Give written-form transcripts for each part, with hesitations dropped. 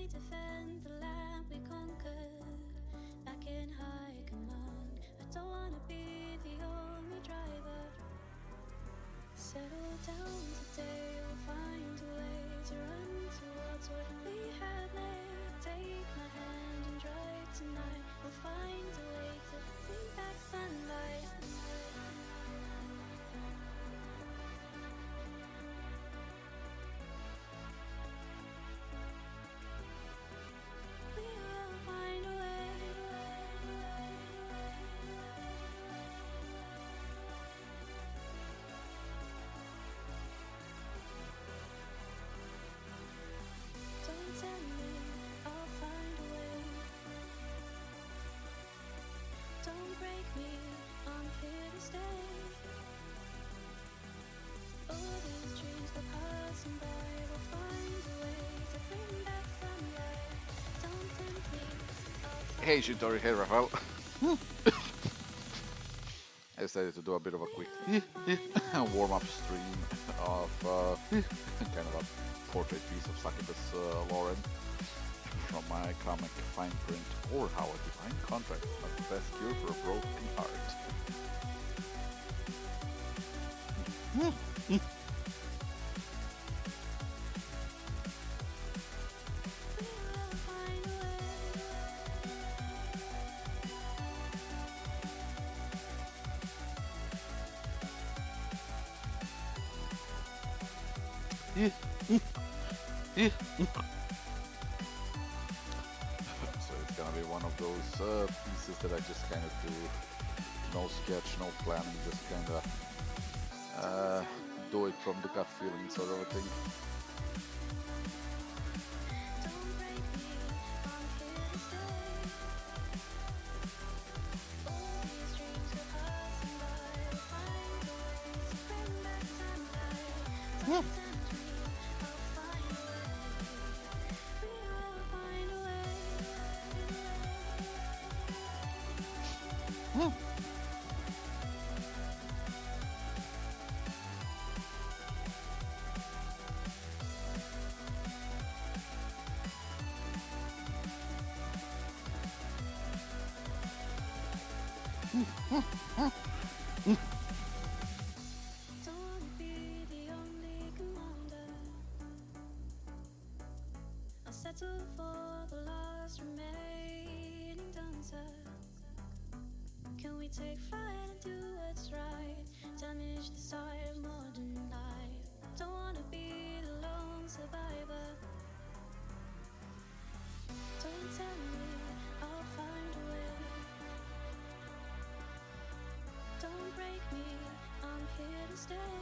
we defend the land we conquered back in high command. I don't wanna be the only driver. Settle down today, we'll find a way to run towards what we have made. Take my hand and drive tonight. We'll find a way to bring back sunlight. We will find a way. Don't tell me, I'll find a way. Don't break me, I'm here to stay. All these dreams go passing by. We'll find a way to bring back sunlight. Don't tempt me, I'll find Hey Shintori, hey Rafael. I decided to do a bit of a quick warm-up stream of kind of a portrait piece of Succubus Lauren from my comic Fine Print, or How a Divine Contract is not the best cure for a broken heart. So it's gonna be one of those pieces that I just kind of do, no sketch, no planning, just kind of do it from the gut feeling sort of a thing. Don't break me, I'm here to stay. All these dreams go passing by. We'll find a way to bring back sunlight. Don't tempt me, I'll find a way. We will find a way. Don't wanna be the only commander. I'll settle for the last remaining dancer. Can we take flight and do what's right? Damage the side of modern life. Don't wanna be the lone survivor. Don't tell me, I'll find a way. Don't break me, I'm here to stay.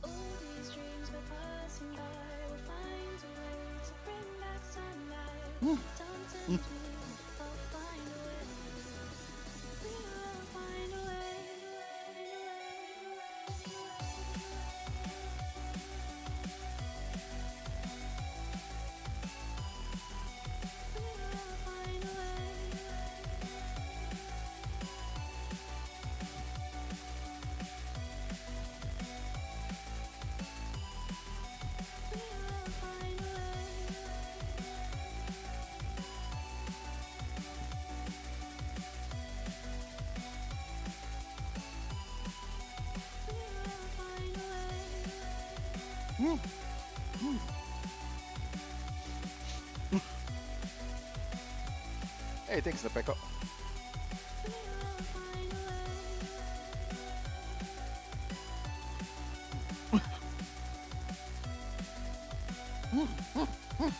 All these dreams go passing by. We'll find a way to bring back sunlight. Don't tempt me, I'll find a way. We will find a way. We will find a way. We will find a way. We will find a way. Hey, thanks Nepeko. We will find a way.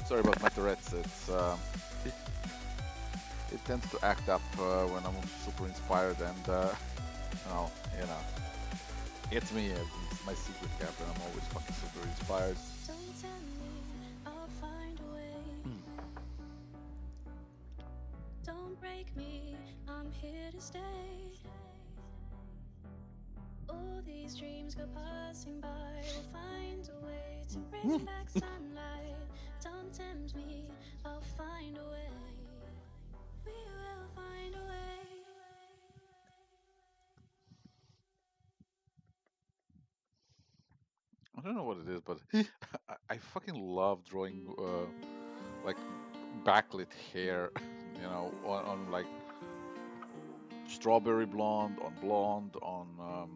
Sorry about my Tourette's. It tends to act up when I'm super inspired, and it's me. It's my secret captain. I'm always fucking super inspired. Don't tell me, I'll find a way. Don't break me, I'm here to stay. All these dreams go passing by. We'll find a way to bring back sunlight. Don't tempt me, I'll find a way. We will find a way. I don't know what it it is, but I fucking love drawing like backlit hair, on like strawberry blonde, on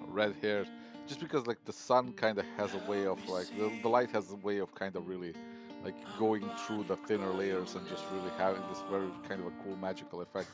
red hair, just because like the sun kind of has a way of like the light has a way of kind of really like going through the thinner layers and just really having this very kind of a cool magical effect.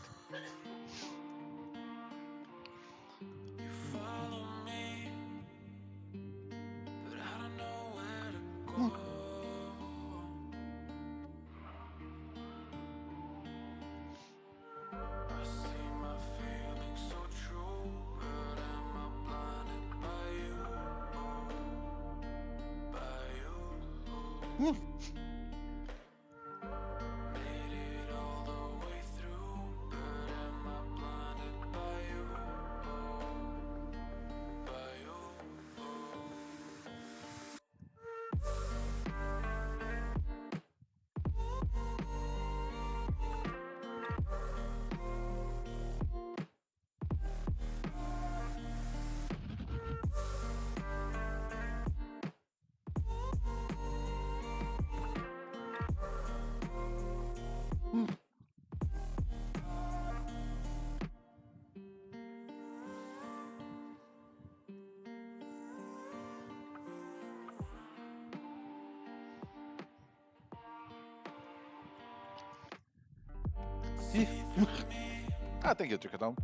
I think you took it home.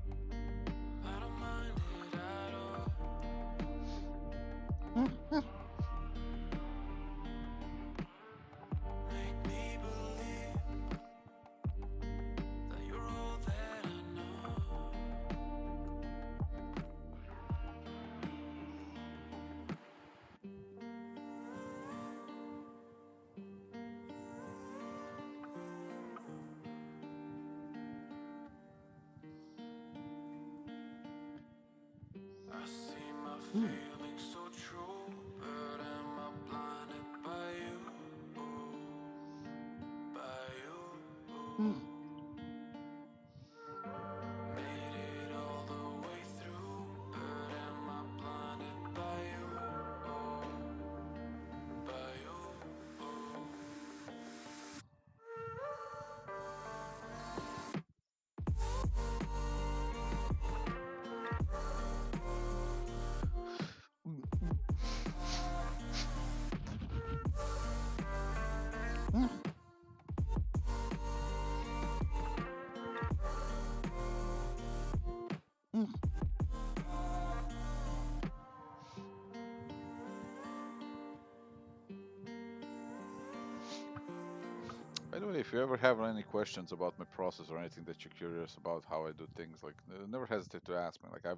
By the way, if you ever have any questions about my process or anything that you're curious about how I do things, like never hesitate to ask me. Like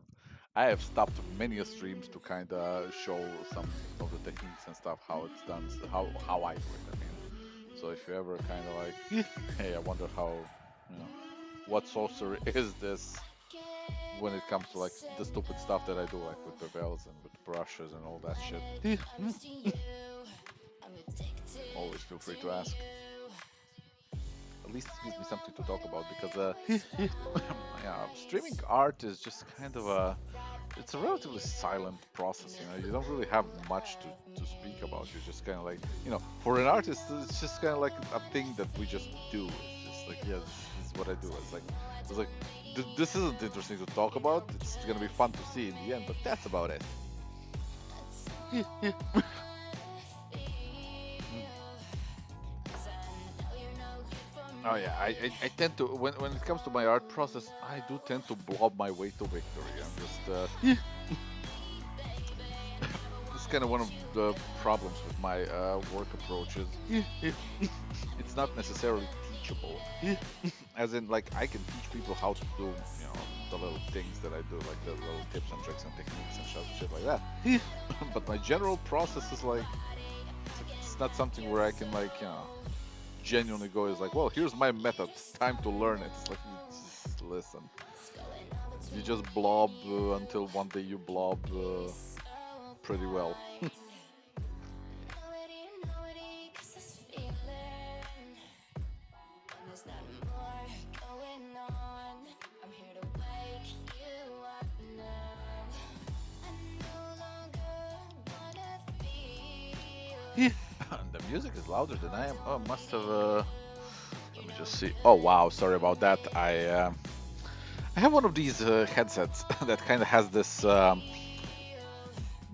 I have stopped many a streams to kind of show some of the techniques and stuff, how it's done, how I do it. I mean, so if you ever kind of like, hey, I wonder how, what sorcery is this when it comes to like the stupid stuff that I do, like with the bells and with brushes and all that shit. Always feel free to ask. At least it gives me something to talk about because yeah, streaming art is just kind of it's a relatively silent process. You don't really have much to speak about. You're just kind of like, for an artist, it's just kind of like a thing that we just do. It's just like, yeah, this is what I do. It's like this isn't interesting to talk about. It's gonna be fun to see in the end, but that's about it. Oh yeah, I tend to when it comes to my art process, I do tend to blob my way to victory. I'm just it's kind of one of the problems with my work approaches. It's not necessarily teachable, as in like I can teach people how to do the little things that I do, like the little tips and tricks and techniques and shit like that. But my general process is like it's not something where I can genuinely go is like, well, here's my method, time to learn it. It's like, just listen, you just blob until one day you blob pretty well. The music is louder than I am. Oh, must have. Let me just see. Oh wow, sorry about that. I have one of these headsets that kind of has this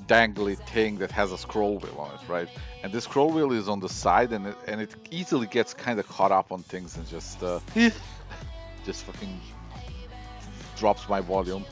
dangly thing that has a scroll wheel on it, right? And this scroll wheel is on the side, and it easily gets kind of caught up on things and just fucking drops my volume.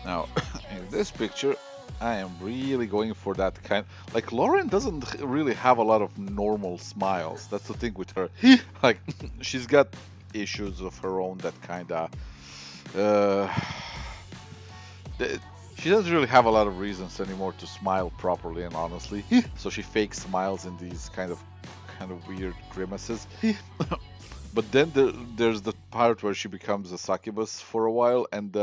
Now, in this picture, I am really going for that kind. Like Lauren doesn't really have a lot of normal smiles. That's the thing with her. Like she's got issues of her own that kind of. She doesn't really have a lot of reasons anymore to smile properly and honestly. So she fakes smiles in these kind of weird grimaces. But then there's the part where she becomes a succubus for a while, and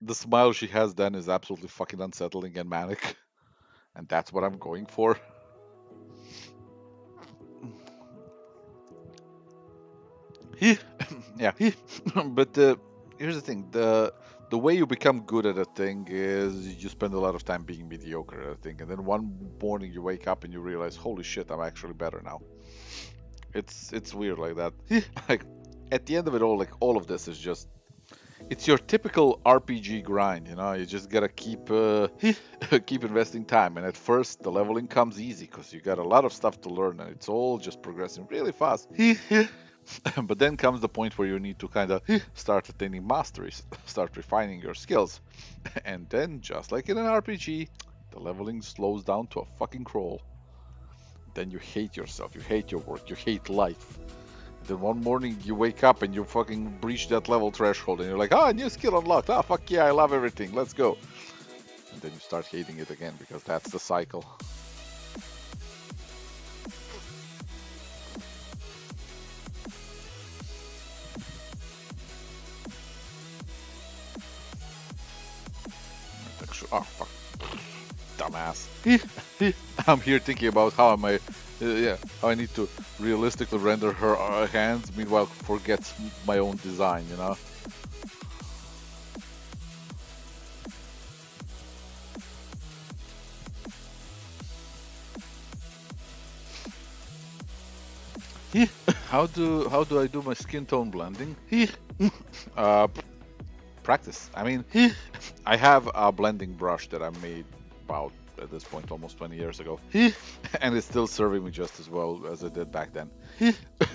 the smile she has then is absolutely fucking unsettling and manic, and that's what I'm going for. Yeah, but here's the thing: the way you become good at a thing is you spend a lot of time being mediocre at a thing, and then one morning you wake up and you realize, holy shit, I'm actually better now. It's weird like that. Like at the end of it all, like all of this is just it's your typical RPG grind, you know. You just gotta keep keep investing time, and at first the leveling comes easy because you got a lot of stuff to learn, and it's all just progressing really fast. But then comes the point where you need to kind of start attaining masteries, start refining your skills, and then just like in an RPG, the leveling slows down to a fucking crawl. Then you hate yourself, you hate your work, you hate life. Then one morning you wake up and you fucking breach that level threshold and you're like, ah, new skill unlocked. Ah, fuck yeah, I love everything. Let's go. And then you start hating it again because that's the cycle. Oh, fuck. Dumbass. I'm here thinking about how how I need to realistically render her hands, meanwhile forgets my own design, you know? How do I do my skin tone blending? uh, Practice. I mean, I have a blending brush that I made about at this point almost 20 years ago, and it's still serving me just as well as it did back then.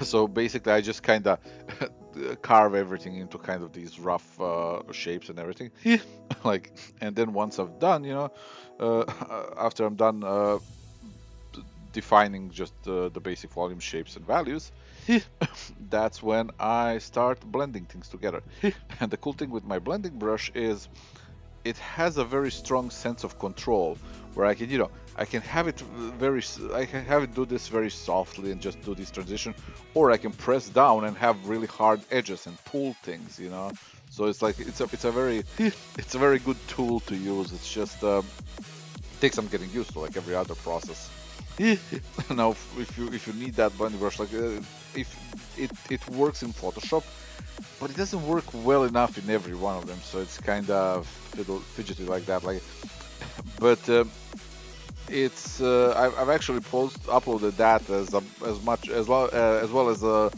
So basically, I just kind of carve everything into kind of these rough shapes and everything. Like, and then once I've done, you know, after I'm done defining just the basic volume shapes and values, that's when I start blending things together. And the cool thing with my blending brush is it has a very strong sense of control where I can, you know, I can have it do this very softly and just do this transition, or I can press down and have really hard edges and pull things, you know. So it's like it's a very good tool to use. It's just takes some getting used to, like every other process. Now, if you need that blending brush, like if it works in Photoshop, but it doesn't work well enough in every one of them, so it's kind of fidgety like that. Like, but it's I've actually uploaded that as well as a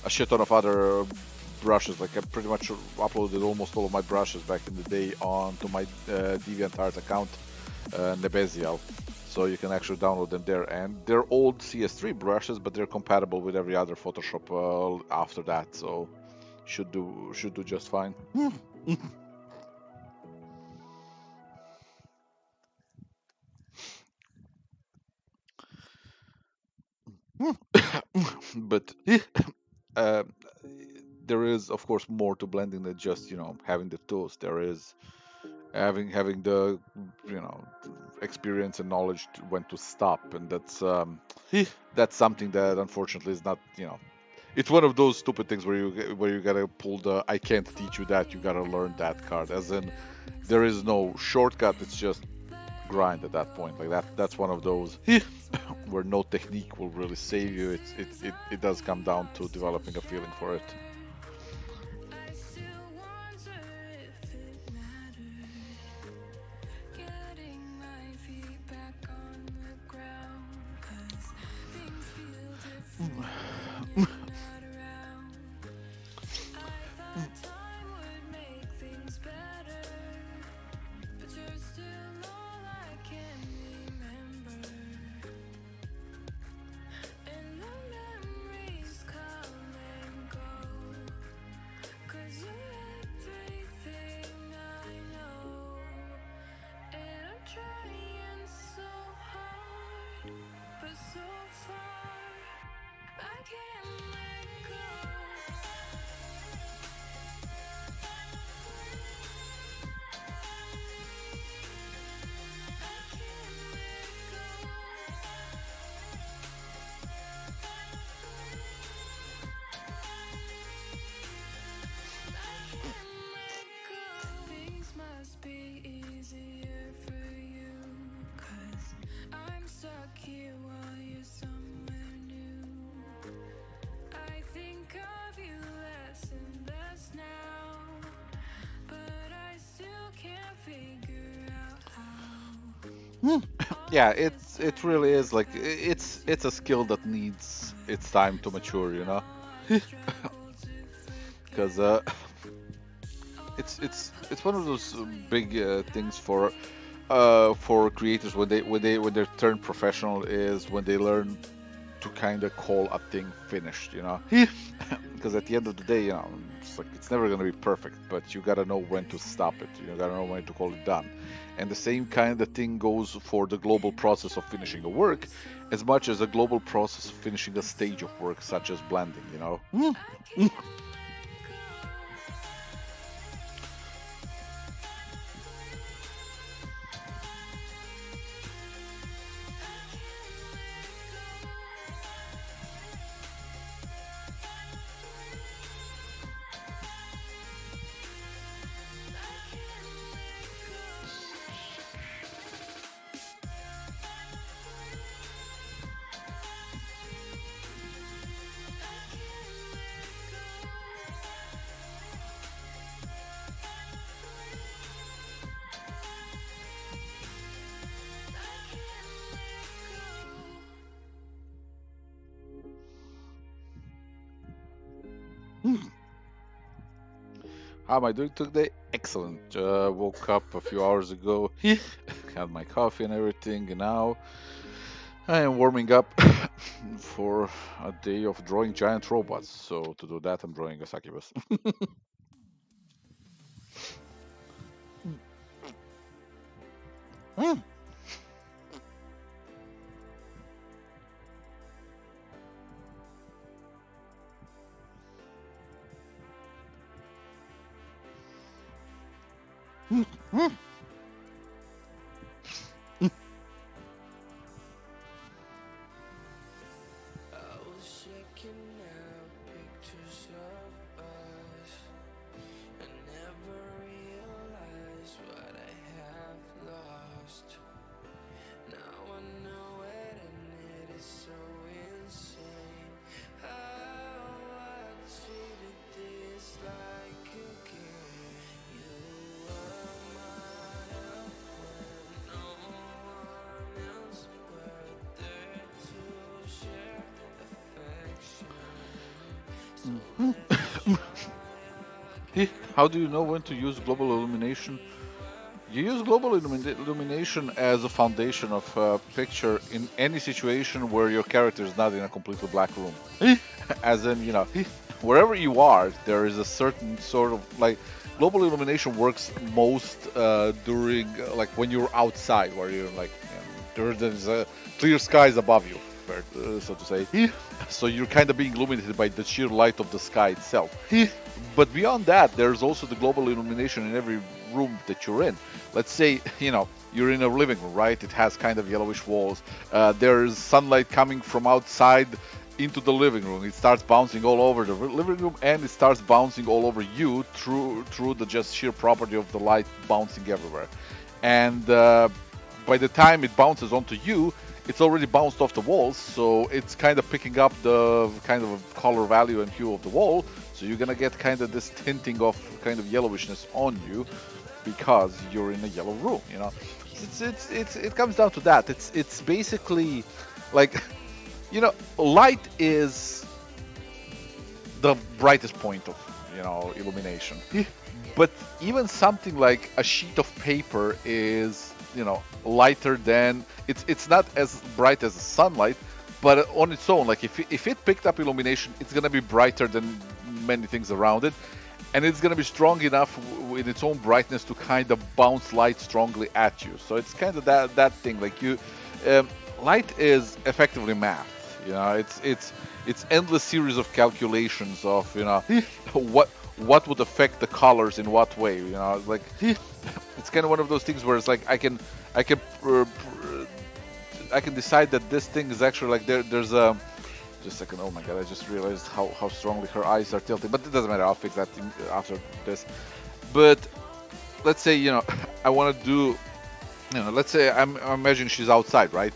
shit ton of other brushes. Like I pretty much uploaded almost all of my brushes back in the day onto my DeviantArt account, Nebezial. So you can actually download them there, and they're old CS3 brushes, but they're compatible with every other Photoshop after that. So should do just fine. But uh, there is, of course, more to blending than just, you know, having the tools. There is having the, you know, experience and knowledge to when to stop, and that's something that unfortunately is not, you know, it's one of those stupid things where you gotta pull the I can't teach you that, you gotta learn that card, as in there is no shortcut. It's just grind at that point. Like that's one of those where no technique will really save you. It does come down to developing a feeling for it. I still wonder if it mattered. Getting my feet back on the ground. 'Cause things feel different when you're not around. I thought time would make things better. But you're still all I can remember. And the memories come and go. 'Cause you're everything I know. And I'm trying so hard, but so far I can't let go. I can't let go. I can't let go. Things must be easier for you. 'Cause I'm stuck here while you're somewhere new. I think of you less and less now. But I still can't figure out how. Yeah, it really is like it's a skill that needs its time to mature, you know, because it's one of those big things for creators when they turn professional is when they learn to kind of call a thing finished, you know. Because at the end of the day, you know, it's never gonna be perfect, but you gotta know when to stop it. You gotta know when to call it done. And the same kind of thing goes for the global process of finishing a work, as much as a global process of finishing a stage of work, such as blending. You know. How am I doing today? Excellent. Woke up a few hours ago, had my coffee and everything, and now I am warming up for a day of drawing giant robots. So to do that, I'm drawing a succubus. I was checking out pictures of us. I never realized what I have lost. Now I know it and it is so insane. How I treated this like a game. You were my help when no one else were there to share affection. How do you know when to use global illumination? You use global illumination as a foundation of a picture in any situation where your character is not in a completely black room. As in, you know, wherever you are, there is a certain sort of like global illumination works most during like when you're outside, where you're like, you know, there's clear skies above you, so to say. So you're kind of being illuminated by the sheer light of the sky itself. But beyond that, there's also the global illumination in every room that you're in. Let's say, you know, you're in a living room, right? It has kind of yellowish walls. There's sunlight coming from outside into the living room. It starts bouncing all over the living room, and it starts bouncing all over you through the just sheer property of the light bouncing everywhere. And by the time it bounces onto you, it's already bounced off the walls, so it's kind of picking up the kind of color value and hue of the wall. So you're gonna get kind of this tinting of kind of yellowishness on you because you're in a yellow room. You know, it comes down to that. It's basically like, you know, light is the brightest point of, you know, illumination. But even something like a sheet of paper is, you know, lighter than, it's not as bright as the sunlight, but on its own, like if it picked up illumination, it's gonna be brighter than many things around it, and it's gonna be strong enough with its own brightness to kind of bounce light strongly at you. So it's kind of that thing. Like light is effectively math. You know, it's endless series of calculations of, you know, what would affect the colors in what way. You know, like it's kind of one of those things where it's like I can decide that this thing is actually like there's a, just a second. Oh my god, I just realized how strongly her eyes are tilting, but it doesn't matter, I'll fix that after this. But let's say, you know, I want to do, you know, let's say I'm imagining she's outside, right?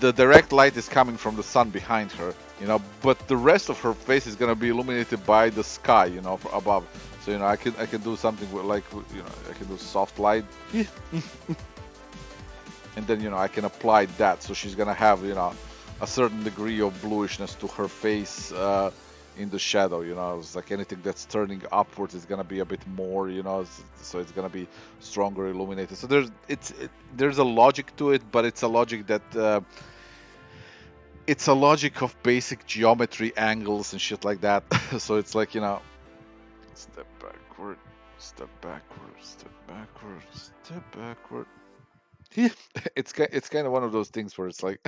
The direct light is coming from the sun behind her, you know, but the rest of her face is gonna be illuminated by the sky, you know, above. So, you know, I can do something with, like, you know, I can do soft light, and then, you know, I can apply that, so she's gonna have, you know, a certain degree of bluishness to her face in the shadow. You know, it's like anything that's turning upwards is gonna be a bit more, you know, so it's gonna be stronger illuminated. So there's a logic to it, but it's a logic that it's a logic of basic geometry, angles and shit like that. So it's like, you know, step backward, step backward, step backward, step backward. It's kind of one of those things where it's like,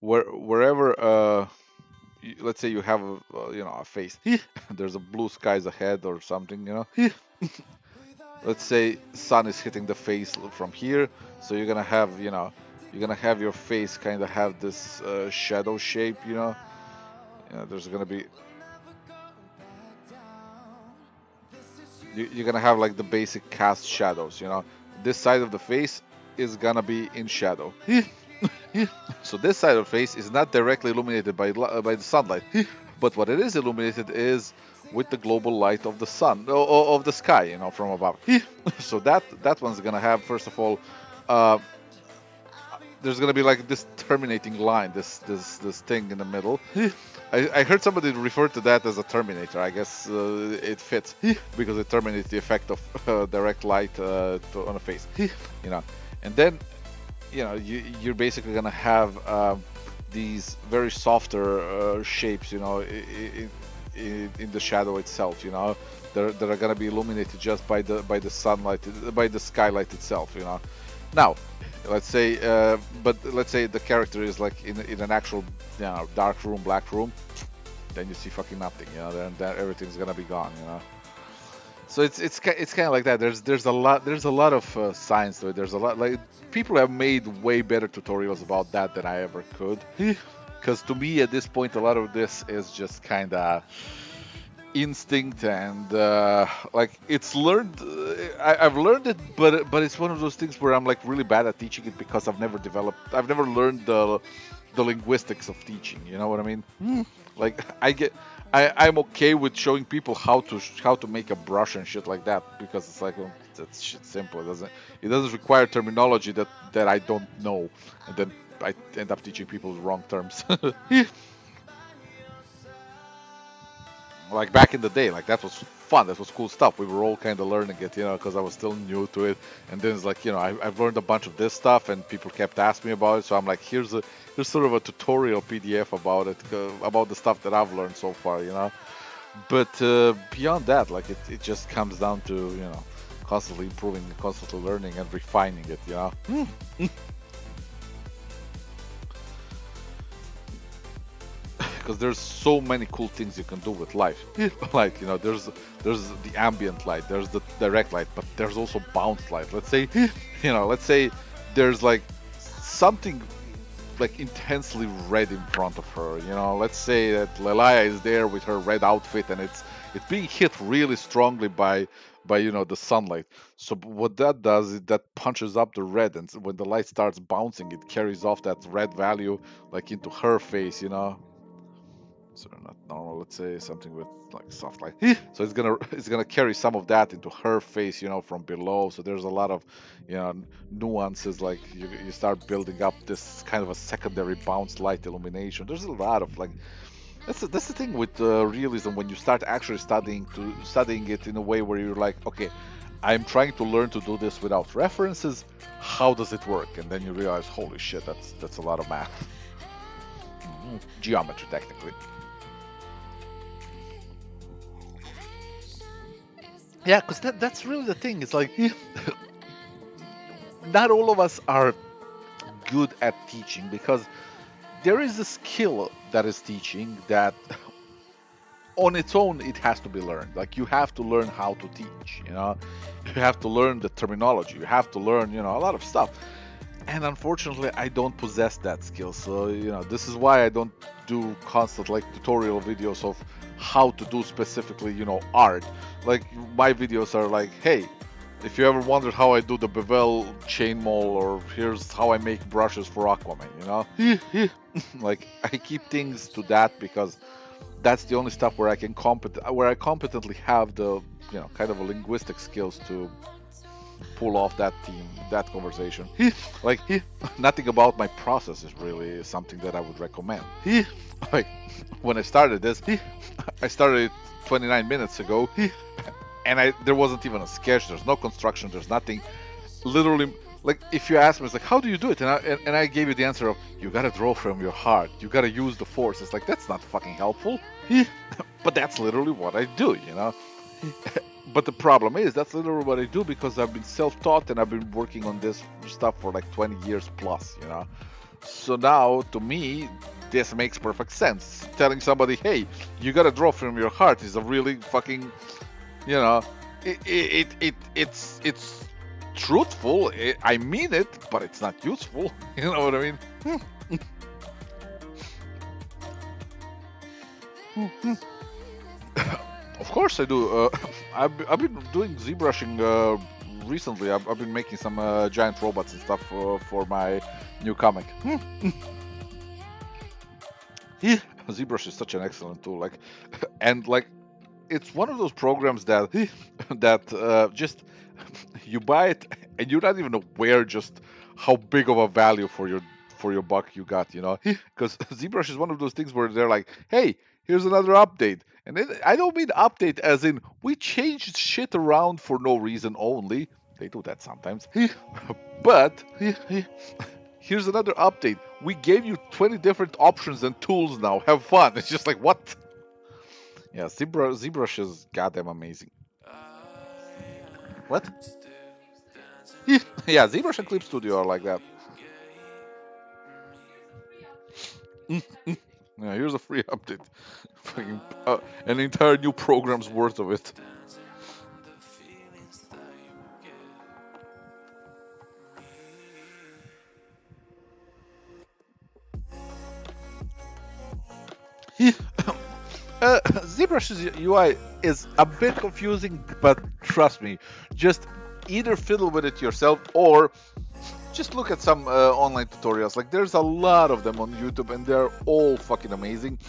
wherever let's say you have you know, a face, there's a blue skies ahead or something, you know. Let's say sun is hitting the face from here, so you're gonna have, you know, you're gonna have your face kind of have this shadow shape, you know. There's gonna be, you're gonna have like the basic cast shadows, you know. This side of the face is gonna be in shadow. So this side of the face is not directly illuminated by the sunlight, but what it is illuminated is with the global light of the sun, of the sky, you know, from above. So that one's gonna have, first of all, there's gonna be like this terminating line, this thing in the middle. I heard somebody refer to that as a terminator. I guess it fits because it terminates the effect of direct light on a face, you know. And then, you know, you're basically gonna have these very softer shapes, you know, in the shadow itself, you know, that are gonna be illuminated just by the sunlight, by the skylight itself, you know. Now, let's say, but let's say the character is like in an actual, you know, dark room, black room, then you see fucking nothing, you know. Then everything's gonna be gone, you know. So it's kind of like that. There's a lot of science to it. There's a lot, like, people have made way better tutorials about that than I ever could. Because to me at this point, a lot of this is just kind of instinct and like it's learned. I've learned it, but it's one of those things where I'm like really bad at teaching it because I've never learned the linguistics of teaching. You know what I mean? Like I'm okay with showing people how to make a brush and shit like that, because it's like, well, that's shit simple. It doesn't require terminology that I don't know, and then I end up teaching people the wrong terms. Like back in the day, like that was fun. That was cool stuff. We were all kind of learning it, you know, because I was still new to it. And then it's like, you know, I've learned a bunch of this stuff, and people kept asking me about it. So I'm like, here's sort of a tutorial PDF about it, about the stuff that I've learned so far, you know. But beyond that, like it just comes down to, you know, constantly improving, constantly learning and refining it, you know. Because there's so many cool things you can do with light. Like, you know, there's the ambient light, there's the direct light, but there's also bounce light. Let's say, you know, let's say there's like something like intensely red in front of her, you know. Let's say that Lelia is there with her red outfit, and it's being hit really strongly by by the sunlight. So what that does is that punches up the red, and when the light starts bouncing, it carries off that red value like into her face. So not normal, let's say something with like soft light. So it's gonna carry some of that into her face, from below. So there's a lot of nuances, like you start building up this kind of a secondary bounce light illumination. There's a lot of like that's the thing with realism, when you start actually studying it in a way where you're like, okay, I'm trying to learn to do this without references. How does it work? And then you realize, holy shit, that's a lot of math. Geometry, technically. Yeah, because that's really the thing. It's like not all of us are good at teaching, because there is a skill that is teaching that on its own it has to be learned. Like you have to learn how to teach. You have to learn the terminology, you have to learn a lot of stuff. And unfortunately I don't possess that skill. So this is why I don't do constant like tutorial videos of how to do specifically art. Like my videos are like, hey, if you ever wondered how I do the bevel chain mole, or here's how I make brushes for Aquaman. Like I keep things to that, because that's the only stuff where I competently have the kind of a linguistic skills to pull off that conversation. Like nothing about my process is really something that I would recommend. Like when I started this, I started it 29 minutes ago, and there wasn't even a sketch. There's no construction. There's nothing. Literally, like if you ask me, it's like, how do you do it? And I gave you the answer of, you gotta draw from your heart. You gotta use the force. It's like, that's not fucking helpful. But that's literally what I do. But the problem is, that's literally what I do because I've been self-taught and I've been working on this stuff for like 20 years plus. So now, to me, this makes perfect sense. Telling somebody, hey, you gotta draw from your heart is a really fucking, it's truthful. I mean it, but it's not useful. You know what I mean? Of course I do. I've been doing ZBrushing recently. I've been making some giant robots and stuff for my new comic. ZBrush is such an excellent tool. Like, and like, it's one of those programs that just you buy it and you're not even aware just how big of a value for your buck you got. Because ZBrush is one of those things where they're like, hey, here's another update. And then, I don't mean update as in we changed shit around for no reason only. They do that sometimes. But here's another update. We gave you 20 different options and tools now. Have fun. It's just like, what? Yeah, ZBrush is goddamn amazing. What? Yeah, ZBrush and Clip Studio are like that. Yeah, here's a free update. Fucking, an entire new program's worth of it. ZBrush's UI is a bit confusing, but trust me, just either fiddle with it yourself or just look at some online tutorials. Like, there's a lot of them on YouTube, and they're all fucking amazing.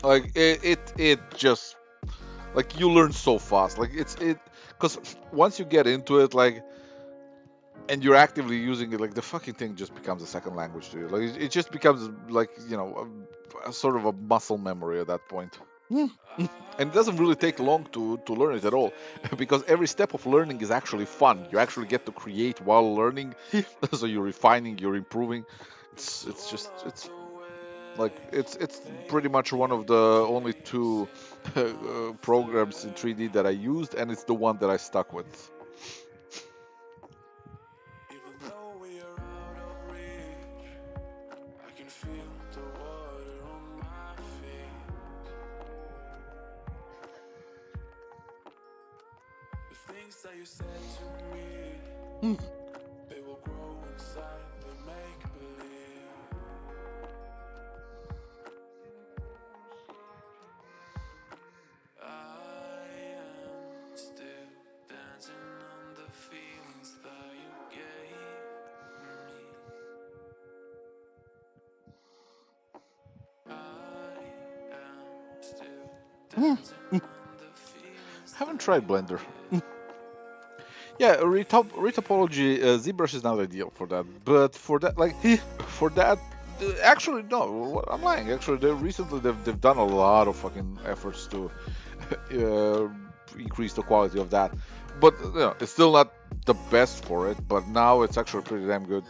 Like, it just, like, you learn so fast. Like, because once you get into it, like, and you're actively using it, like, the fucking thing just becomes a second language to you. Like, it just becomes like, a sort of a muscle memory at that point. And it doesn't really take long to learn it at all, because every step of learning is actually fun. You actually get to create while learning, so you're refining, you're improving. It's like it's pretty much one of the only two programs in 3D that I used, and it's the one that I stuck with. Haven't tried Blender. Yeah, retopology, ZBrush is not ideal for that. But for that, like, for that, actually, no, I'm lying. Actually, recently they've done a lot of fucking efforts to uh, increase the quality of that. But it's still not the best for it. But now it's actually pretty damn good.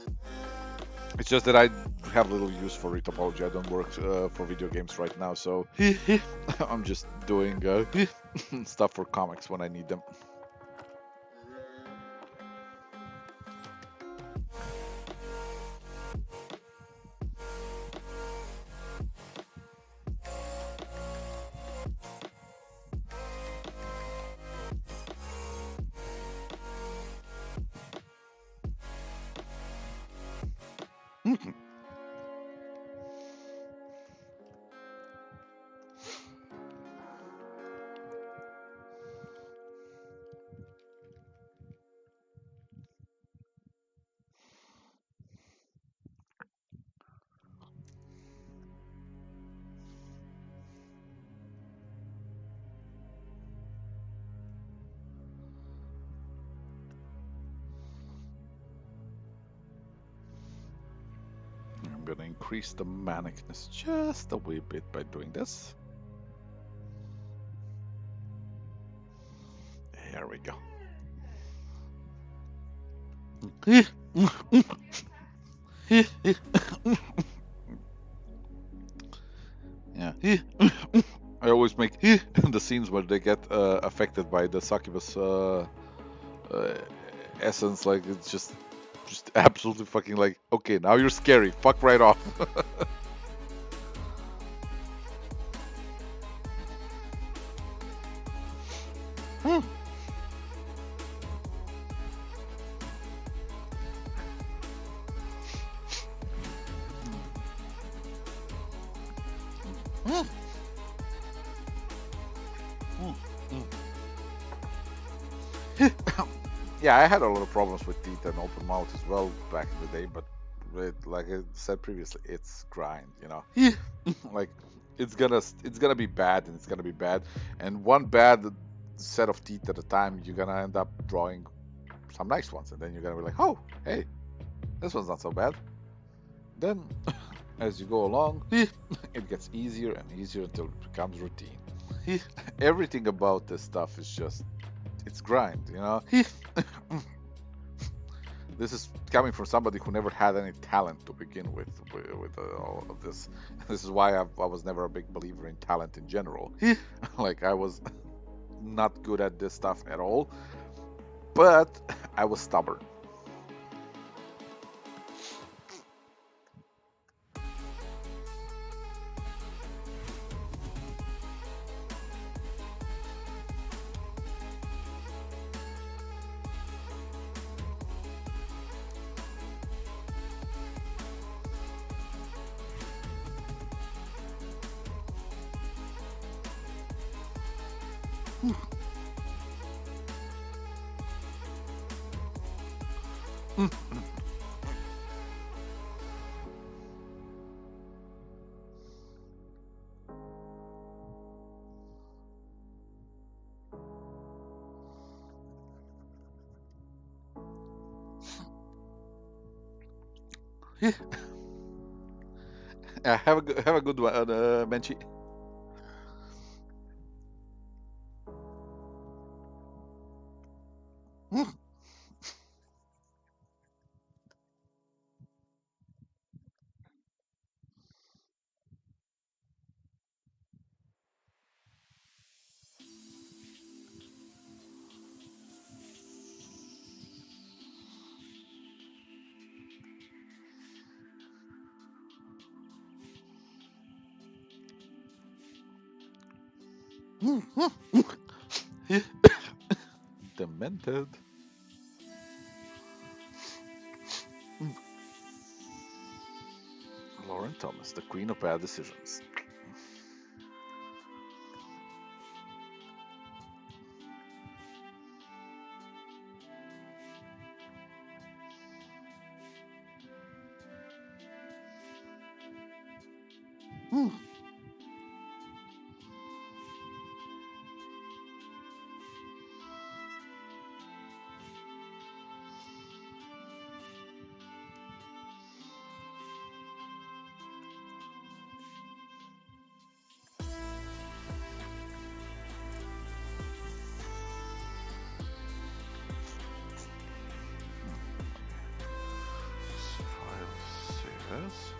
It's just that I have little use for retopology. I don't work for video games right now, so I'm just doing stuff for comics when I need them. I'm gonna increase the manicness just a wee bit by doing this. There we go. Yeah. I always make the scenes where they get affected by the succubus essence. Like it's just absolutely fucking like, okay, now you're scary. Fuck right off. Yeah, I had a lot of problems with teeth and open mouth as well back in the day, but like I said previously, it's grind, you know. Like it's gonna be bad and it's gonna be bad, and one bad set of teeth at a time, you're gonna end up drawing some nice ones, and then you're gonna be like, oh, hey, this one's not so bad. Then, as you go along, it gets easier and easier until it becomes routine. Everything about this stuff is just it's grind, you know. This is coming from somebody who never had any talent to begin with all of this. This is why I was never a big believer in talent in general. Like I was not good at this stuff at all, but I was stubborn. Have a good one, Benchi. Demented. Lauren Thomas, the queen of bad decisions. Yes.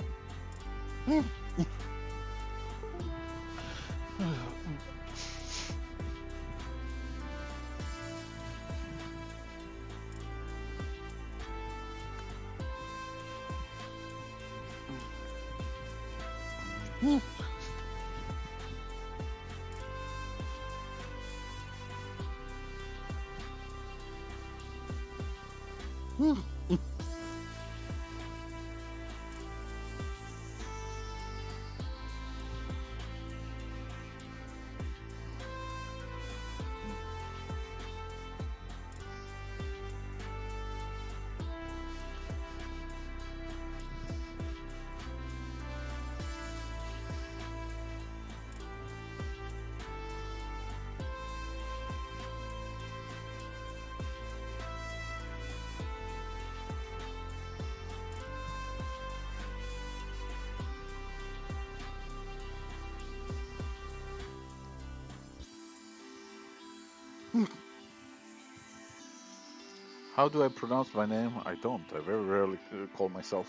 How do I pronounce my name? I don't. I very rarely call myself.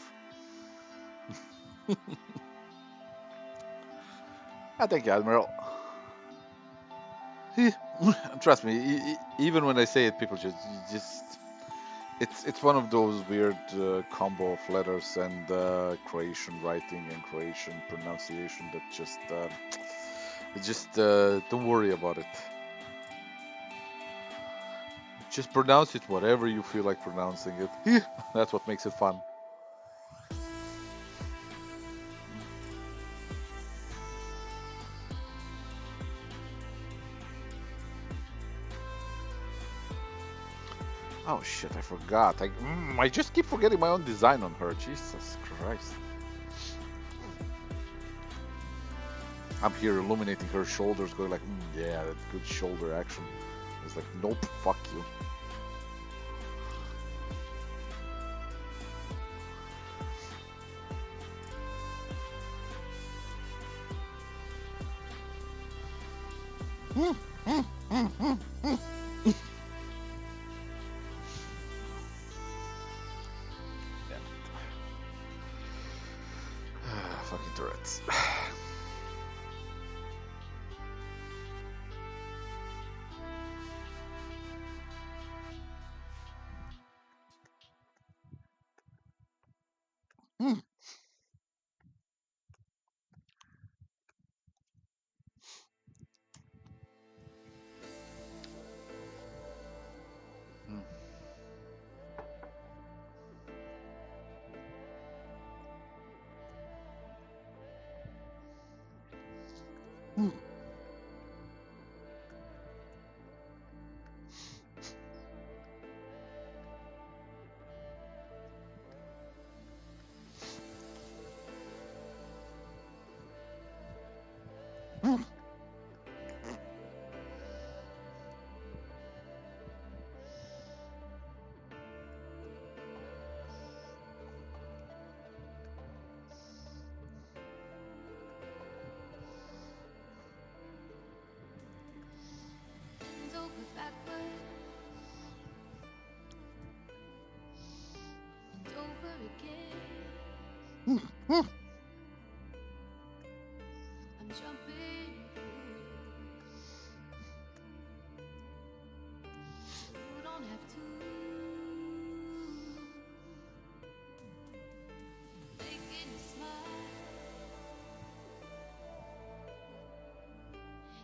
Thank you, Admiral. Trust me, even when I say it, people just it's one of those weird combo of letters and Croatian writing and Croatian pronunciation that just don't worry about it. Just pronounce it whatever you feel like pronouncing it. That's what makes it fun. Oh shit, I forgot. I just keep forgetting my own design on her. Jesus Christ. I'm here illuminating her shoulders, going like, yeah, that's good shoulder action. It's like, nope, fuck you. Fucking turrets. Bend over backward and over again. I'm jumping through, so you don't have to. Making me smile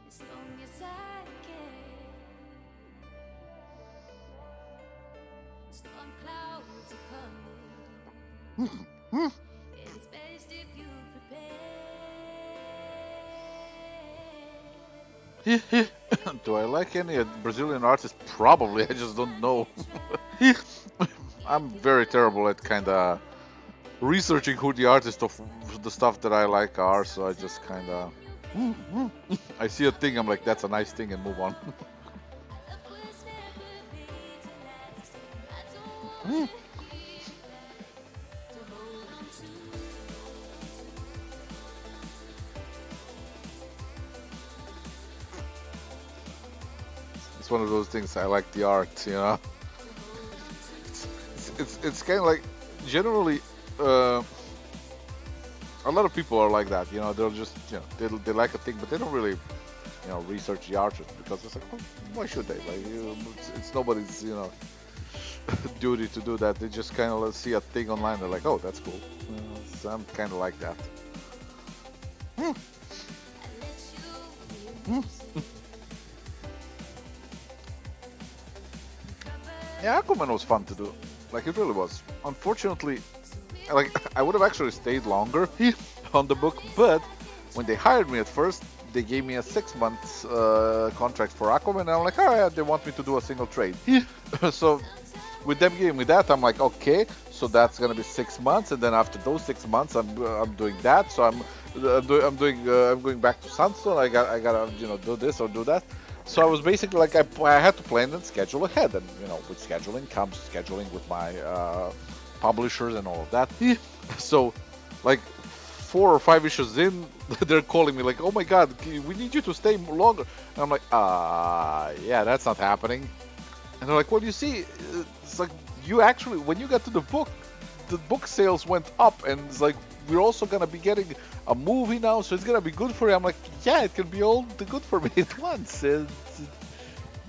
as long as I can. Storm clouds are coming, and it's best if you prepare. Do I like any Brazilian artists? Probably, I just don't know. I'm very terrible at kind of researching who the artists of the stuff that I like are, so I just kind of I see a thing, I'm like, that's a nice thing, and move on. It's one of those things. I like the art, you know. It's kind of like generally a lot of people are like that. They'll just they like a thing, but they don't really research the artist because it's like, well, why should they? Like it's nobody's duty to do that. They just kind of see a thing online. They're like, oh, that's cool. So I'm kind of like that. Yeah, Aquaman was fun to do. Like, it really was. Unfortunately, like, I would have actually stayed longer on the book, but when they hired me at first, they gave me a 6 month contract for Aquaman, and I'm like, oh yeah, they want me to do a single trade. So with them giving me that, I'm like, okay, so that's gonna be 6 months, and then after those 6 months, I'm doing that. So I'm going back to Sunstone. I gotta do this or do that. So I was basically like, I had to plan and schedule ahead, and with scheduling comes scheduling with my publishers and all of that. So like 4 or 5 issues in, they're calling me like, oh my god, we need you to stay longer. And I'm like, yeah, that's not happening. And they're like, well, you see, it's like, you actually, when you got to the book sales went up, and it's like, we're also gonna be getting a movie now, so it's gonna be good for you. I'm like, yeah, it can be all the good for me at once.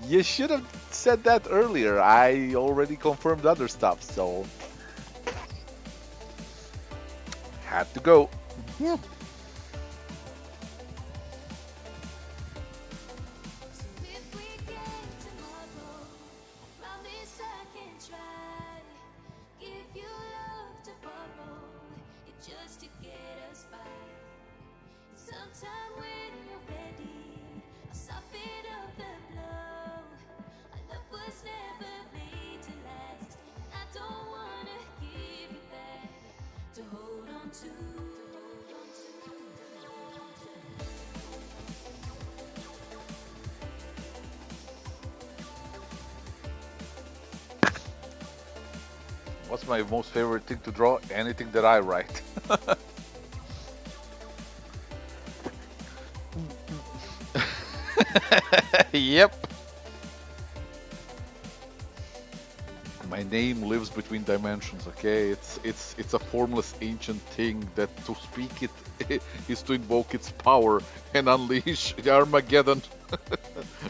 You should have said that earlier. I already confirmed other stuff, so had to go. Yeah. What's my most favorite thing to draw? Anything that I write. Yep. My name lives between dimensions, okay? It's a formless ancient thing that to speak it is to invoke its power and unleash Armageddon.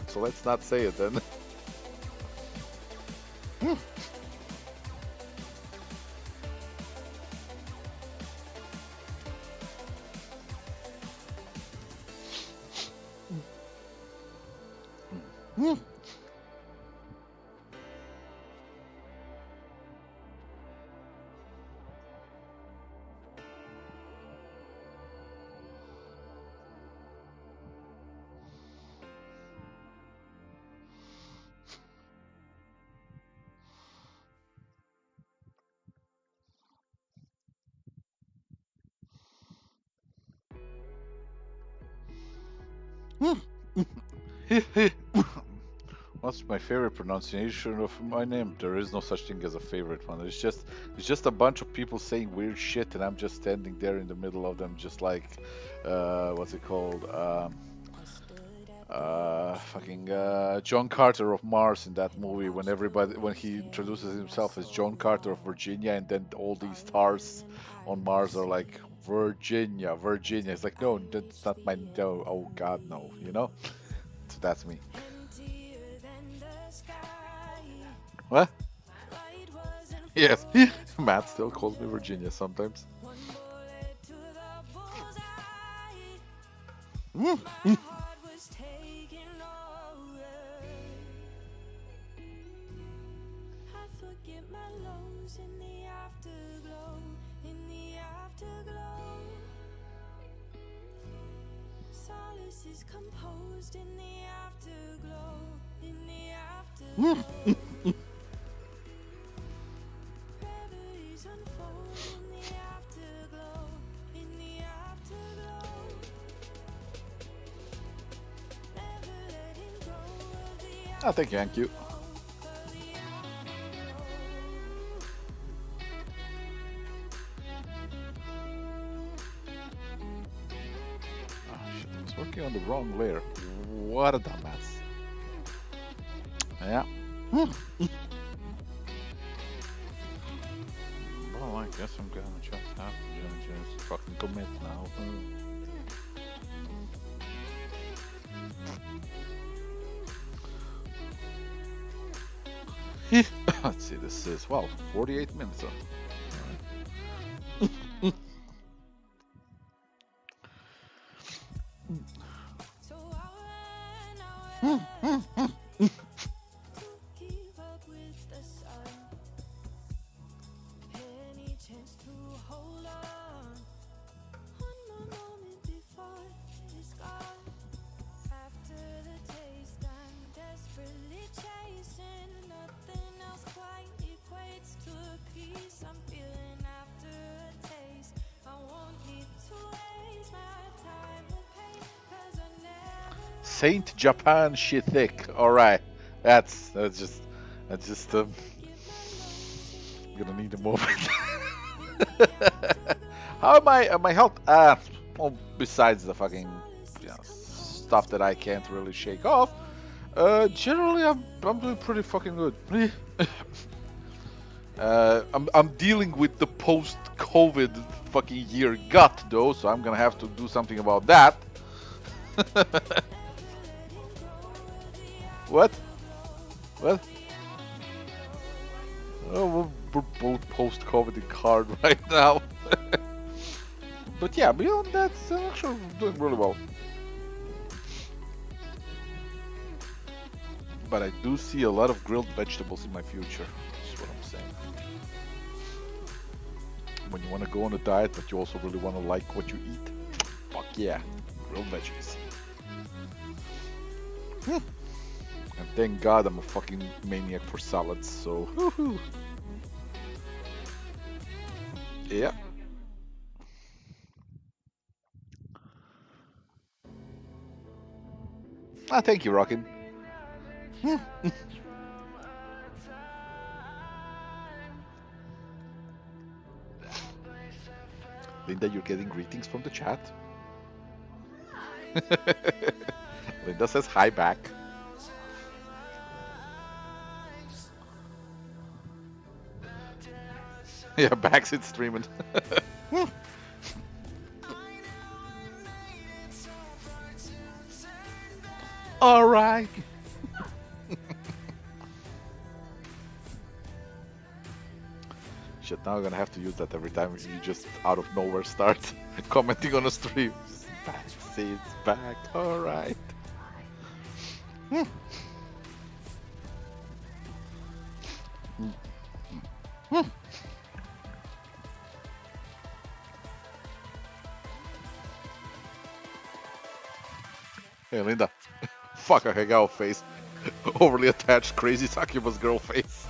So let's not say it then. What's my favorite pronunciation of my name? There is no such thing as a favorite one. It's just a bunch of people saying weird shit, and I'm just standing there in the middle of them, just like what's it called? Fucking John Carter of Mars in that movie, when he introduces himself as John Carter of Virginia, and then all these stars on Mars are like Virginia, Virginia. It's like, no, that's not my, no, oh god, no, So that's me. What? Yes, Matt still calls me Virginia sometimes. Composed in the afterglow, in the afterglow. Reveries unfold in the afterglow, in the afterglow. Never letting go of the Oh, thank you. Working on the wrong layer. What a dumbass. Yeah. Well, I guess I'm gonna just have to just fucking commit now. Let's see, this is, wow, 48 minutes. So I went to keep up with the sun. Any chance to hold on? One more moment before it's gone. After the taste, I'm desperately chasing. Nothing else quite equates to peace. I'm feeling after a taste. I won't need to waste my time with pain, 'cause I never Saint Japan shit thick. All right, that's just gonna need a moment. How am I? My health? Well, besides the fucking stuff that I can't really shake off, generally I'm doing pretty fucking good. I'm dealing with the post-COVID fucking year gut though, so I'm gonna have to do something about that. What? What? Oh, we're both post-COVID hard right now. But yeah, beyond that, actually doing really well. But I do see a lot of grilled vegetables in my future. That's what I'm saying. When you want to go on a diet, but you also really want to like what you eat, fuck yeah, grilled veggies. And thank God I'm a fucking maniac for salads, so woohoo. Yeah. Ah, thank you, Rockin'. Linda, you're getting greetings from the chat. Linda says hi back. Yeah, backsit streaming. All right. Shit, now I'm gonna have to use that every time you just out of nowhere start commenting on a stream. Backseat's back. All right. Hey, Linda. Fuck a Hegao face. Overly attached, crazy succubus girl face.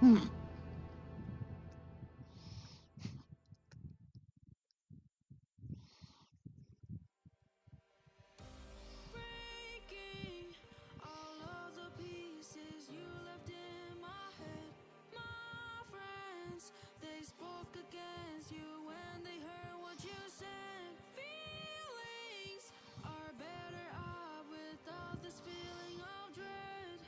Breaking all of the pieces you left in my head. My friends, they spoke against you when they heard what you said. Feelings are better off without this feeling of dread.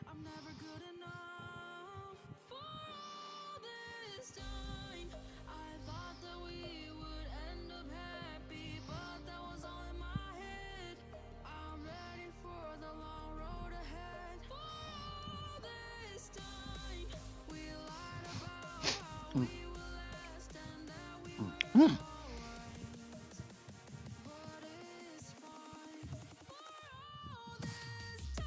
I'm never good enough for all this time. I thought that we would end up happy, but that was all in my head. I'm ready for the long road ahead. For all this time, we lied about how we will last and that we were alright. But it's fine. For all this time.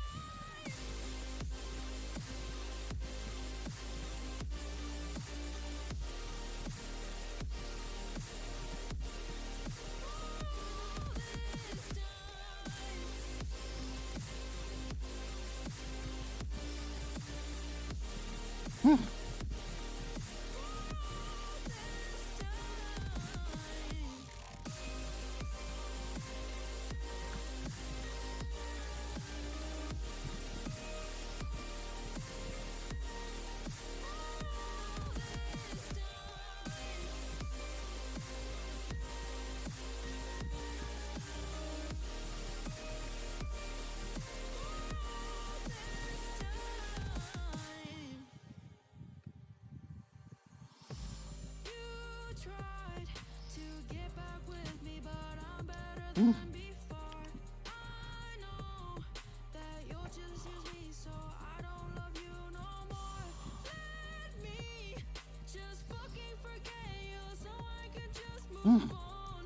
Tried to get back with me, but I'm better than before. I know that you'll just use me, so I don't love you no more. Let me just fucking forget you, so I can just move on.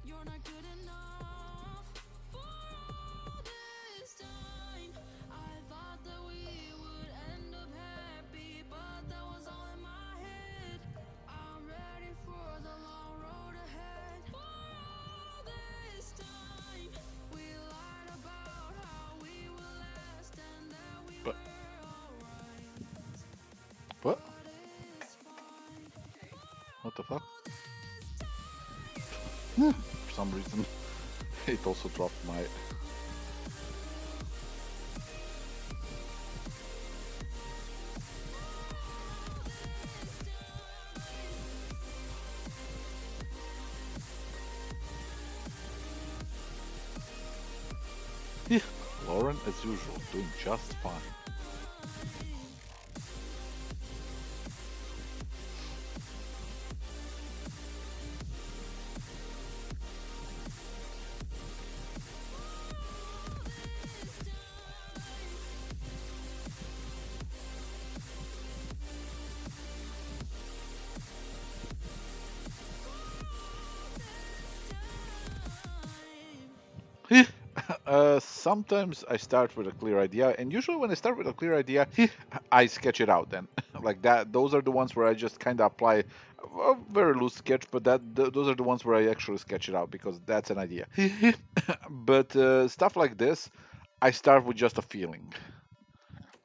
You're not good enough for all this time. I thought that we would end up happy, but that was all in my head. I'm ready for the long road ahead. For all this time, we lied about how we will last and that we But were alright. what? But it's fine. What the fuck? All this time. For some reason, it also dropped my. Yeah, Lauren, as usual, doing just fine. Sometimes I start with a clear idea, and usually when I start with a clear idea, I sketch it out. Then, like that, those are the ones where I just kind of apply a very loose sketch, but those are the ones where I actually sketch it out because that's an idea. But stuff like this, I start with just a feeling.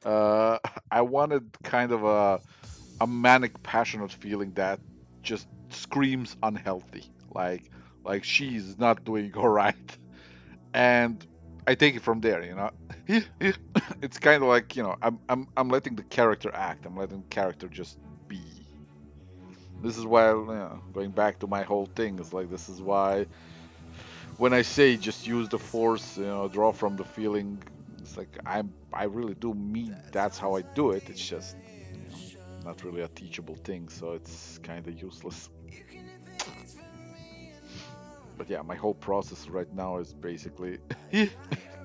Uh, I wanted kind of a manic, passionate feeling that just screams unhealthy, like she's not doing all right, and I take it from there. It's kind of like I'm letting the character act. I'm letting the character just be. This is why going back to my whole thing is like this is why when I say just use the force, draw from the feeling. It's like I really do mean that's how I do it. It's just not really a teachable thing, so it's kind of useless. But yeah, my whole process right now is basically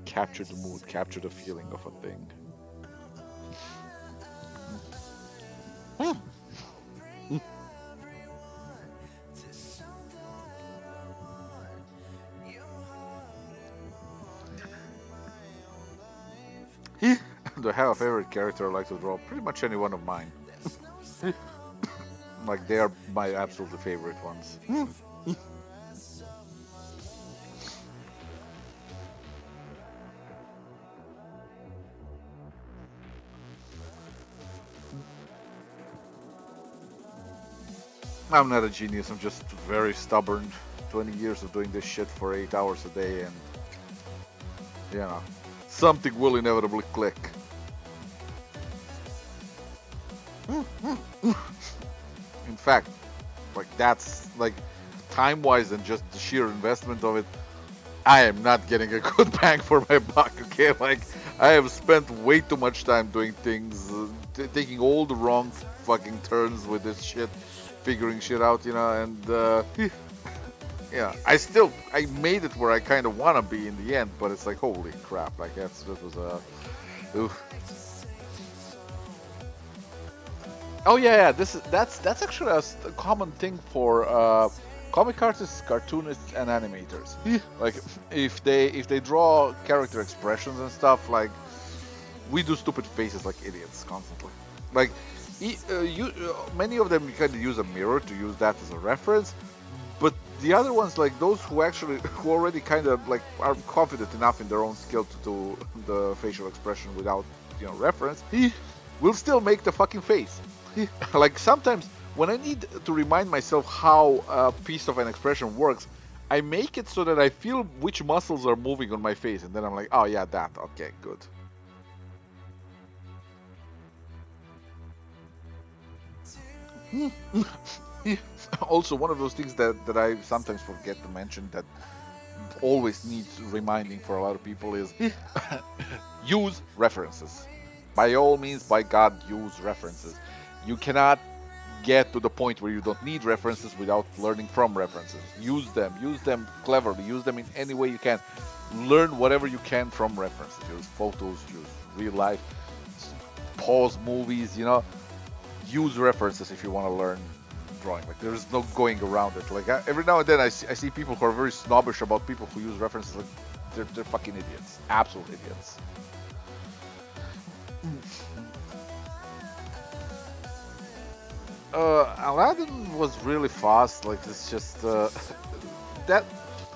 capture the mood, capture the feeling of a thing. Do I have a favorite character I like to draw? Pretty much any one of mine. Like they are my absolutely favorite ones. I'm not a genius. I'm just very stubborn. 20 years of doing this shit for 8 hours a day, and you know, something will inevitably click. In fact, like that's like time-wise and just the sheer investment of it, I am not getting a good bang for my buck. Okay, like I have spent way too much time doing things, taking all the wrong fucking turns with this shit, figuring shit out, you know, and yeah, I made it where I kind of want to be in the end, but it's like holy crap, like that was a. Oof. Oh yeah, that's actually a common thing for comic artists, cartoonists, and animators. Like if they draw character expressions and stuff, like we do stupid faces like idiots constantly. Like many of them you kind of use a mirror to use that as a reference, but the other ones, like those who already kind of like are confident enough in their own skill to do the facial expression without reference, will still make the fucking face. Like sometimes when I need to remind myself how a piece of an expression works, I make it so that I feel which muscles are moving on my face, and then I'm like, oh yeah, that, okay, good. Also, one of those things that I sometimes forget to mention that always needs reminding for a lot of people is use references. By all means, by God, use references. You cannot get to the point where you don't need references without learning from references. Use them cleverly, use them in any way you can. Learn whatever you can from references. Use photos, use real life, pause movies, use references if you want to learn drawing. Like there's no going around it. Like every now and then I see people who are very snobbish about people who use references. Like they're fucking idiots, absolute idiots. Aladdin was really fast. Like it's just that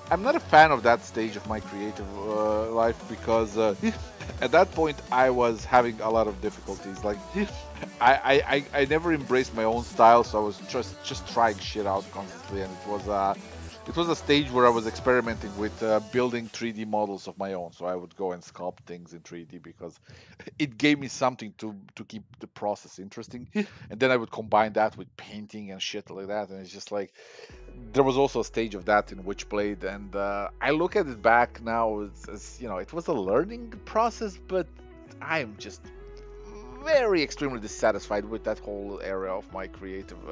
I'm not a fan of that stage of my creative life because at that point I was having a lot of difficulties. Like I never embraced my own style, so I was just trying shit out constantly, and it was a stage where I was experimenting with building 3D models of my own. So I would go and sculpt things in 3D because it gave me something to keep the process interesting, and then I would combine that with painting and shit like that, and it's just like there was also a stage of that in Witchblade, and I look at it back now as it was a learning process, but I'm just very extremely dissatisfied with that whole area of my creative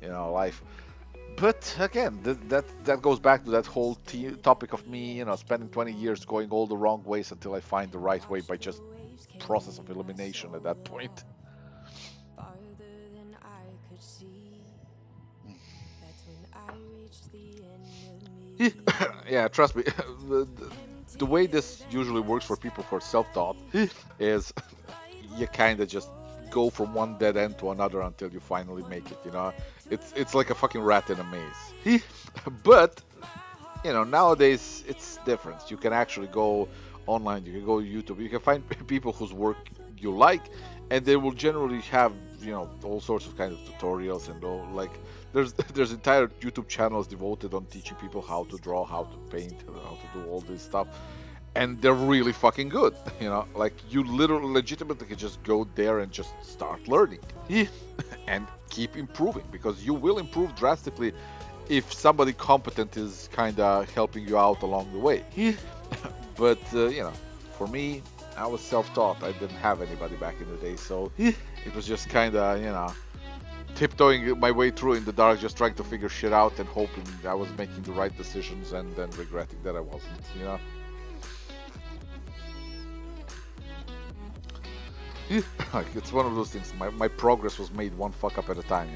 life. But again, that goes back to that whole topic of me, spending 20 years going all the wrong ways until I find the right way by just process of elimination at that point. Yeah, trust me. The way this usually works for people who are self-taught is you kind of just go from one dead end to another until you finally make it. It's like a fucking rat in a maze. But nowadays it's different. You can actually go online. You can go to YouTube. You can find people whose work you like, and they will generally have all sorts of kind of tutorials and all. Like there's entire YouTube channels devoted on teaching people how to draw, how to paint, how to do all this stuff, and they're really fucking good. Like you literally legitimately can just go there and just start learning and keep improving, because you will improve drastically if somebody competent is kind of helping you out along the way. But for me, I was self-taught. I didn't have anybody back in the day, so it was just kind of tiptoeing my way through in the dark, just trying to figure shit out and hoping I was making the right decisions, and then regretting that I wasn't. Like it's one of those things. My progress was made one fuck up at a time.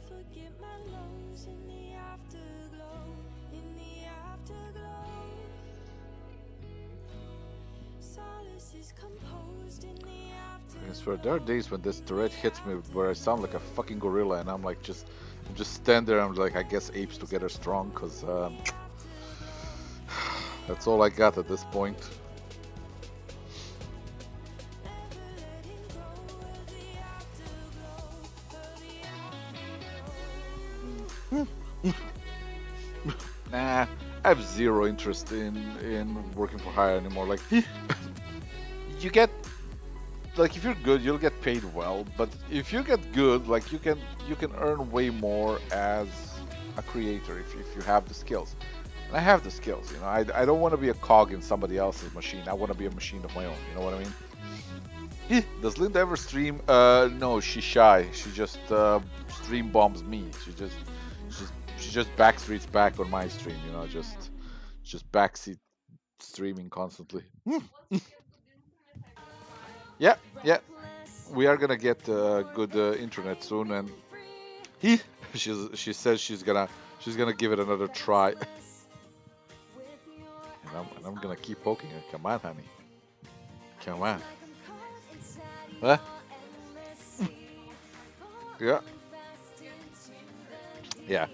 forget my lows in the afterglow, in the afterglow. Solace is composed in the afterglow. I swear, there are days when this turret hits me where I sound like a fucking gorilla, and I'm like, I'm just stand there. I'm like, I guess apes together strong, cause that's all I got at this point. Nah, I have zero interest in working for hire anymore. Like, you get, like, if you're good, you'll get paid well. But if you get good, like, you can earn way more as a creator if you have the skills. And I have the skills, you know. I don't want to be a cog in somebody else's machine. I want to be a machine of my own. You know what I mean? Does Linda ever stream? No, she's shy. She just stream bombs me. She just backstreets back on my stream. You know, just backseat streaming constantly. Yeah, yeah. We are gonna get good internet soon, and she says she's gonna give it another try. And I'm gonna keep poking her. Come on, honey. Come on. Huh? Yeah. Yeah.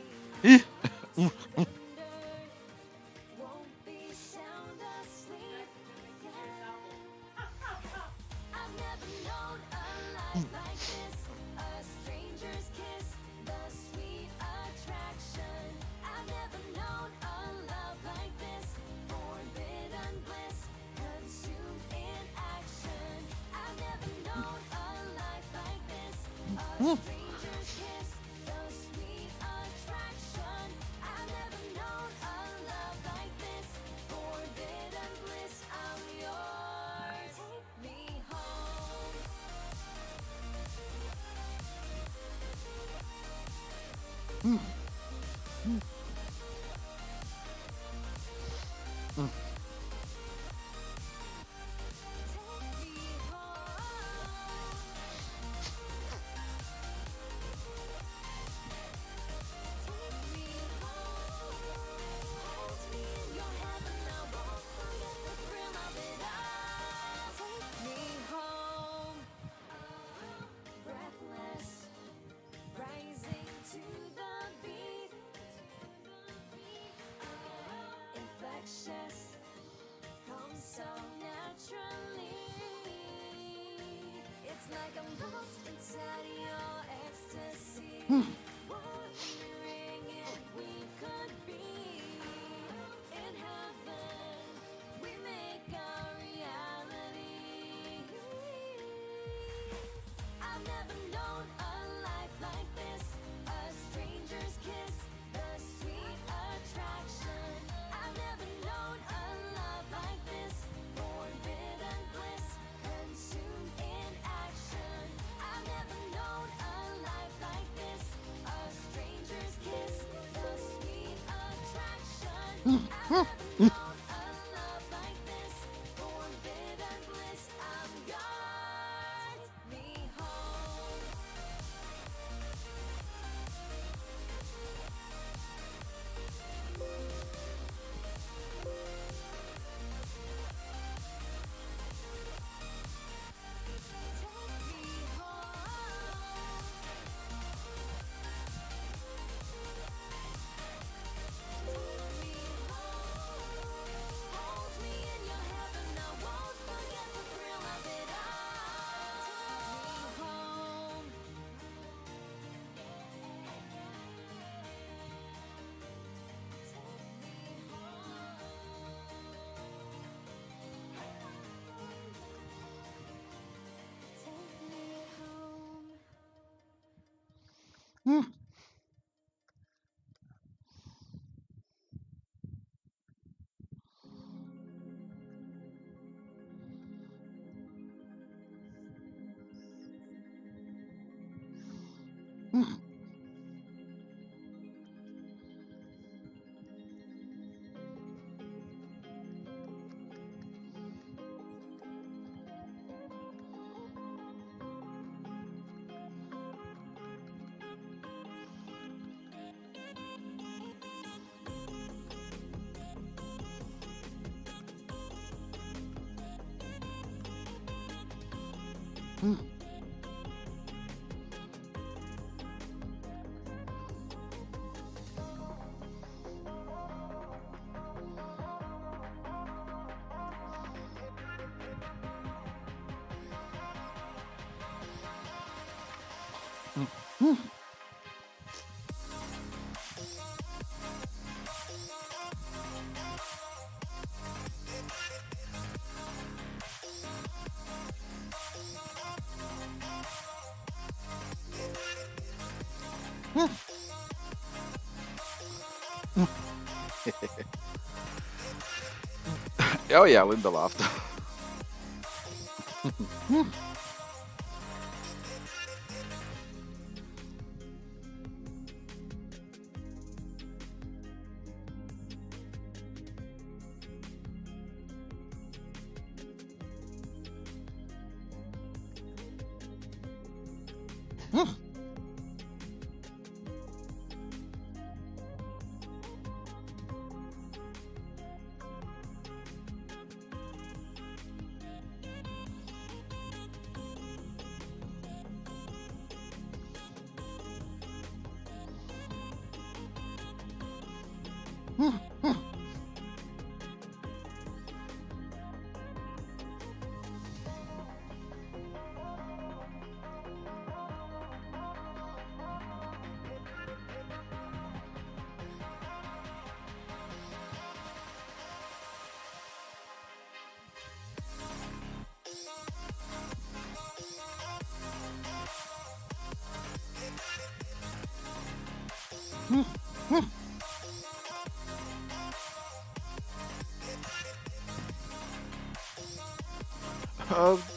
Oh yeah, Linda laughed.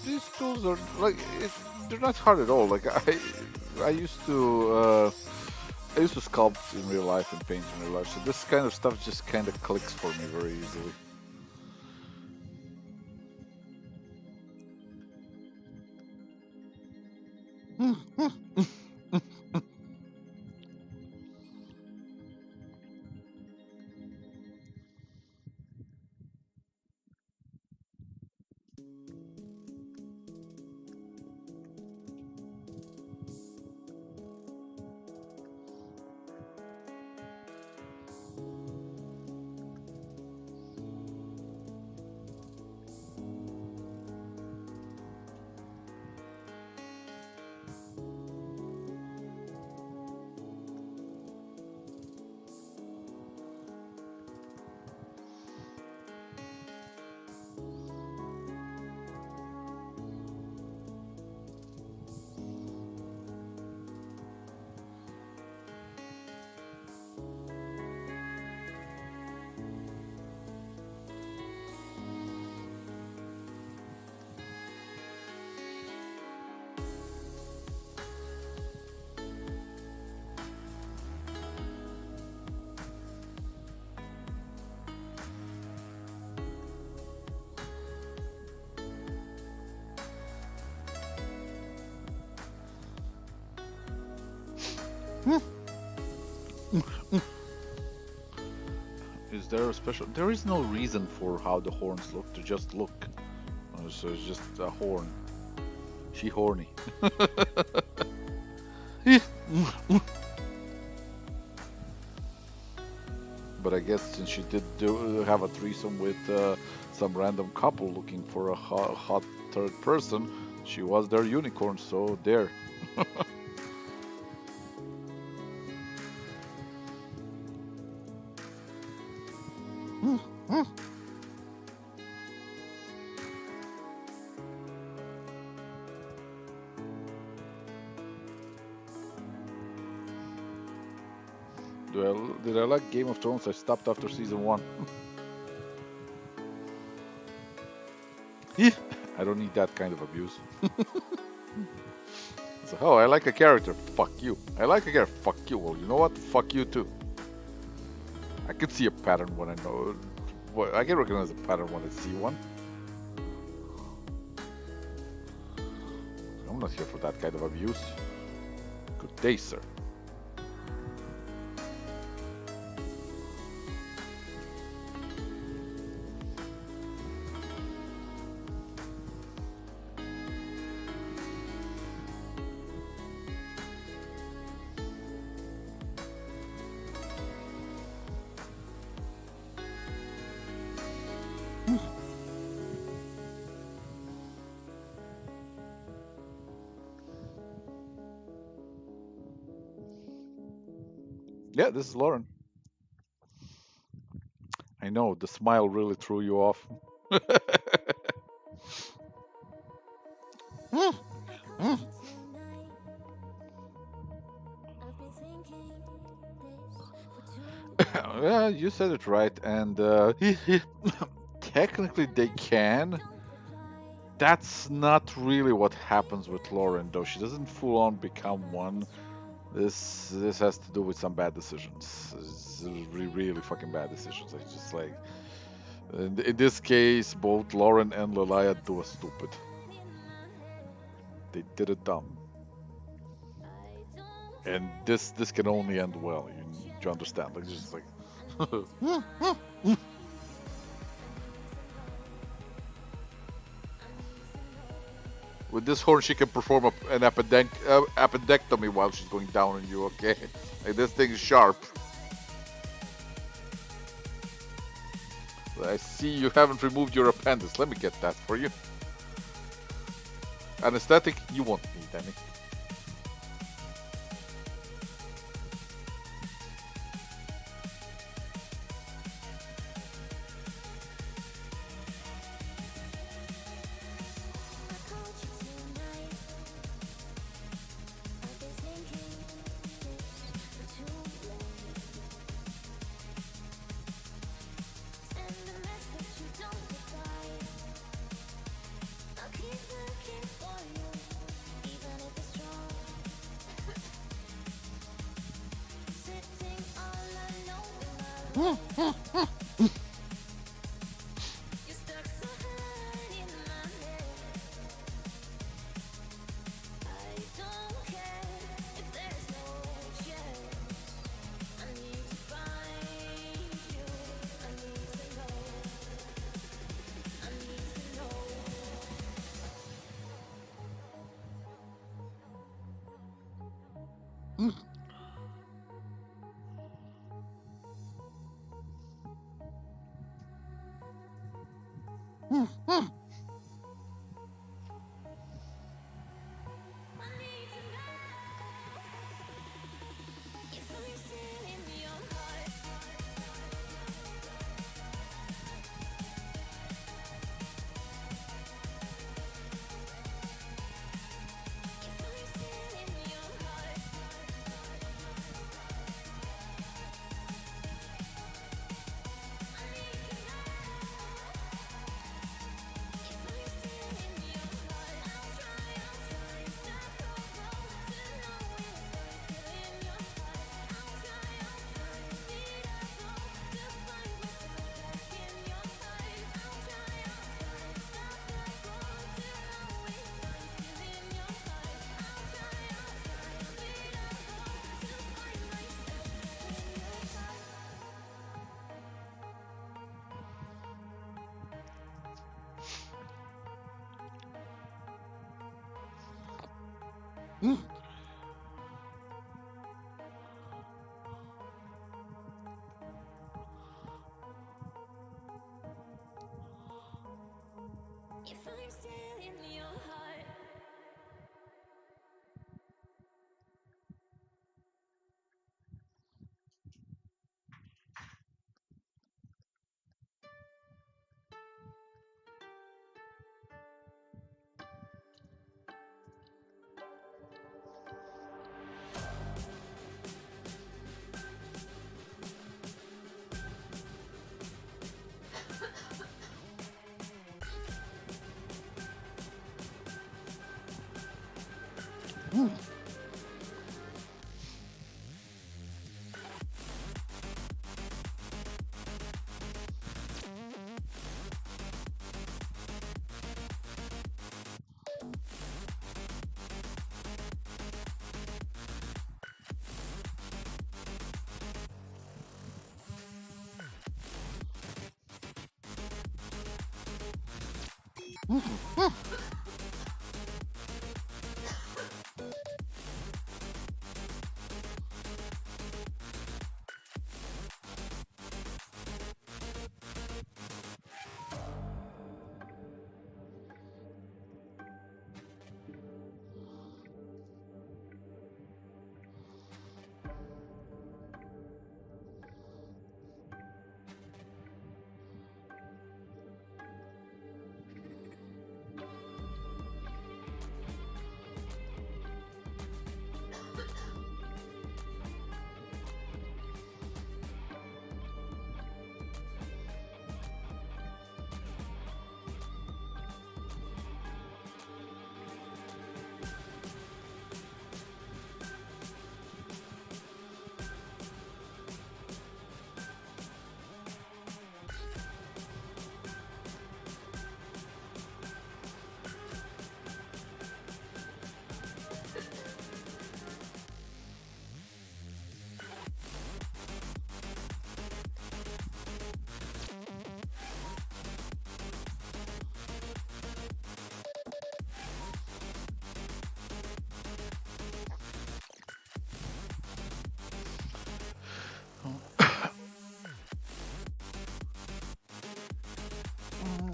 These tools are like they're not hard at all. Like I used to sculpt in real life and paint in real life, so this kind of stuff just kind of clicks for me very easily. Is there a special? There is no reason for how the horns look. To just look. So it's just a horn. She horny. But I guess since she did have a threesome with some random couple looking for a hot third person, she was their unicorn. So there. Did I like Game of Thrones? I stopped after season 1. I don't need that kind of abuse. So, oh, I like a character. Fuck you. I like a character. Fuck you. Well, you know what? Fuck you too. I can see a pattern when I know. Well, I can recognize a pattern when I see one. I'm not here for that kind of abuse. Good day, sir. Yeah, this is Lauren. I know, the smile really threw you off. Mm, mm. Yeah, you said it right, and technically they can. That's not really what happens with Lauren, though. She doesn't full on become one. This has to do with some bad decisions. Really fucking bad decisions. I just like in this case, both Lauren and Lelaya do a stupid. They did it dumb, and this can only end well. You understand? Like just like. With this horn, she can perform an appendectomy while she's going down on you. Okay, like this thing is sharp. I see you haven't removed your appendix. Let me get that for you. Anesthetic, you won't need any.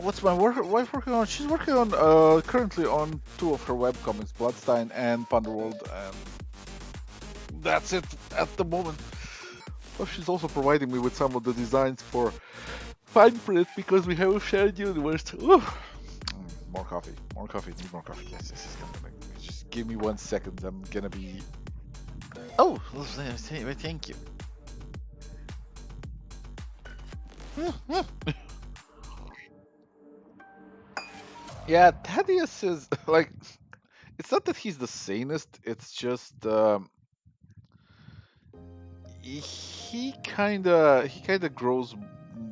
what's my wife working on? She's working on currently on two of her webcomics, Bloodstein and Underworld, and that's it at the moment. But she's also providing me with some of the designs for fine print because we have a shared universe. More coffee, need more coffee. Yes, just give me 1 second. I'm gonna be. Oh, thank you. Yeah, Thaddeus is like. It's not that he's the sanest. It's just he kinda grows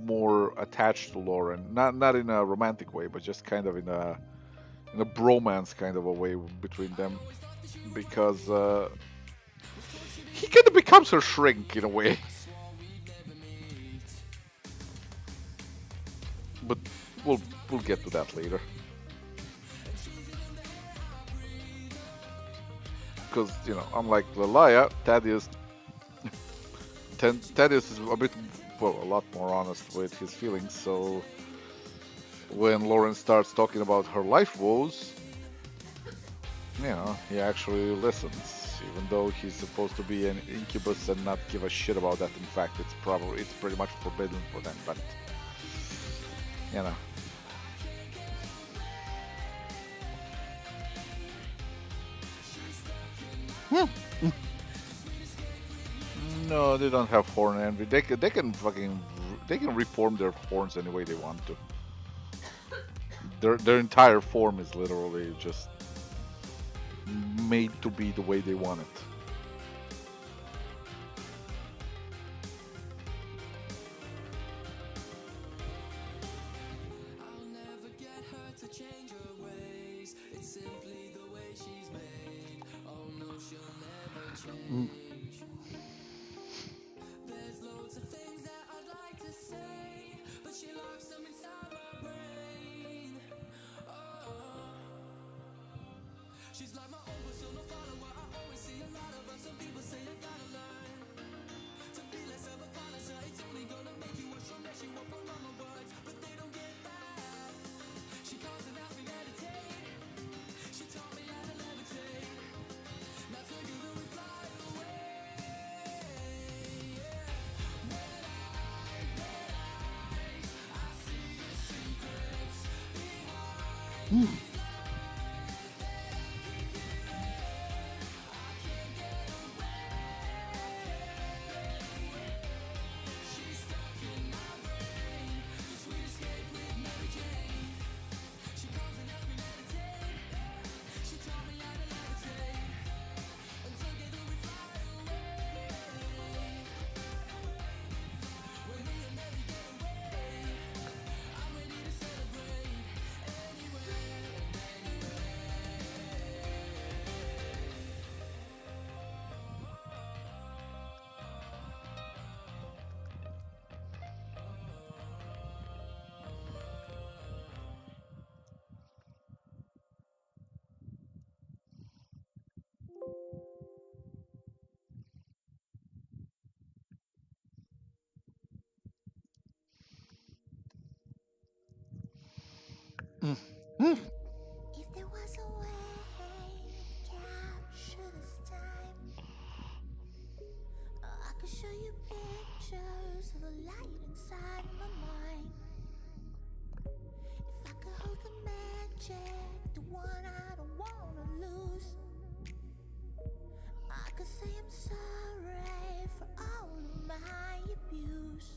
more attached to Lauren. Not in a romantic way, but just kind of in a bromance kind of a way between them, because he kind of becomes her shrink in a way. But we'll get to that later. Because unlike Lelia, Thaddeus is a lot more honest with his feelings. So when Lauren starts talking about her life woes, he actually listens, even though he's supposed to be an incubus and not give a shit about that. In fact, it's pretty much forbidden for them. But No, they don't have horn envy. They can reform their horns any way they want to. Their entire form is literally just made to be the way they want it. If there was a way to capture this time, I could show you pictures of the light inside my mind. If I could hold the magic, the one I don't wanna lose, I could say I'm sorry for all of my abuse.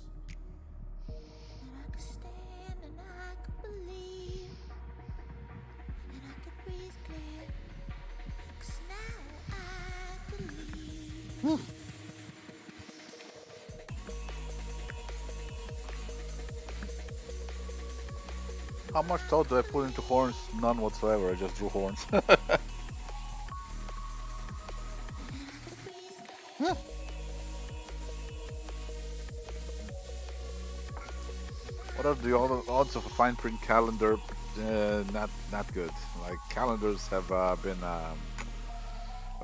And I could stand and I could believe, and I could breathe clear, 'cause now I could leave. How much thought do I put into horns? None whatsoever. I just drew horns. What are the odds of a fine print calendar? Not good. Like, calendars have been a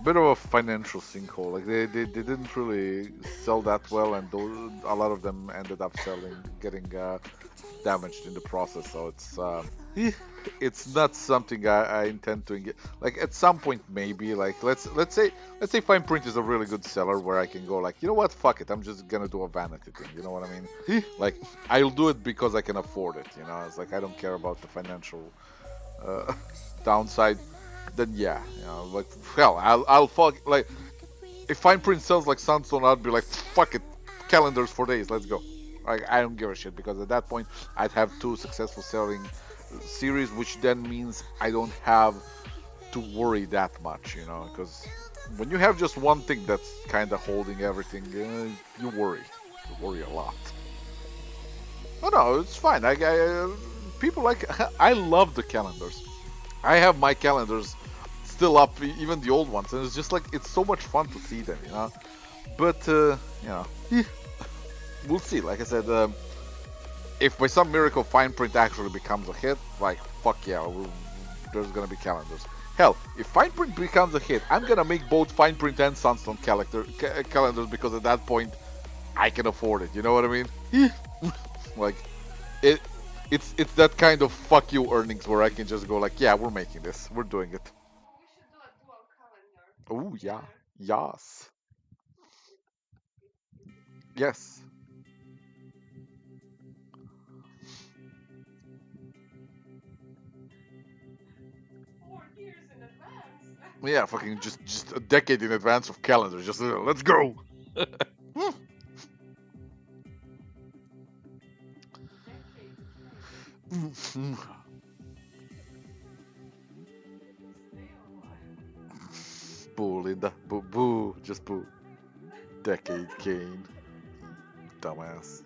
bit of a financial sinkhole. Like, they didn't really sell that well, and a lot of them ended up getting damaged in the process. So it's not something I intend to engage. Like at some point maybe like let's say fine print is a really good seller where I can go like, you know what, fuck it, I'm just gonna do a vanity thing. You know what I mean? Like I'll do it because I can afford it. You know, it's like I don't care about the financial uh, downside. Then yeah, you know, like hell, I'll fuck like if fine print sells like sunstone, I'd be like, fuck it, calendars for days, let's go. Like I don't give a shit because at that point I'd have two successful selling series, which then means I don't have to worry that much, you know, because when you have just one thing that's kind of holding everything, you worry. You worry a lot. Oh no, it's fine. People like I love the calendars. I have my calendars still up, even the old ones, and it's just like it's so much fun to see them, you know. But you know, we'll see. Like I said, if by some miracle fine print actually becomes a hit, like fuck yeah, there's gonna be calendars. Hell, if fine print becomes a hit, I'm gonna make both fine print and sunstone calendars because at that point I can afford it. You know what I mean? Like it. It's that kind of fuck you earnings where I can just go like, yeah, we're making this, we're doing it. Oh yeah, yes, yes. Yeah, fucking just a decade in advance of calendar. Just let's go. Boo, Linda. Boo, boo. Just boo. Decade Kane. Dumbass.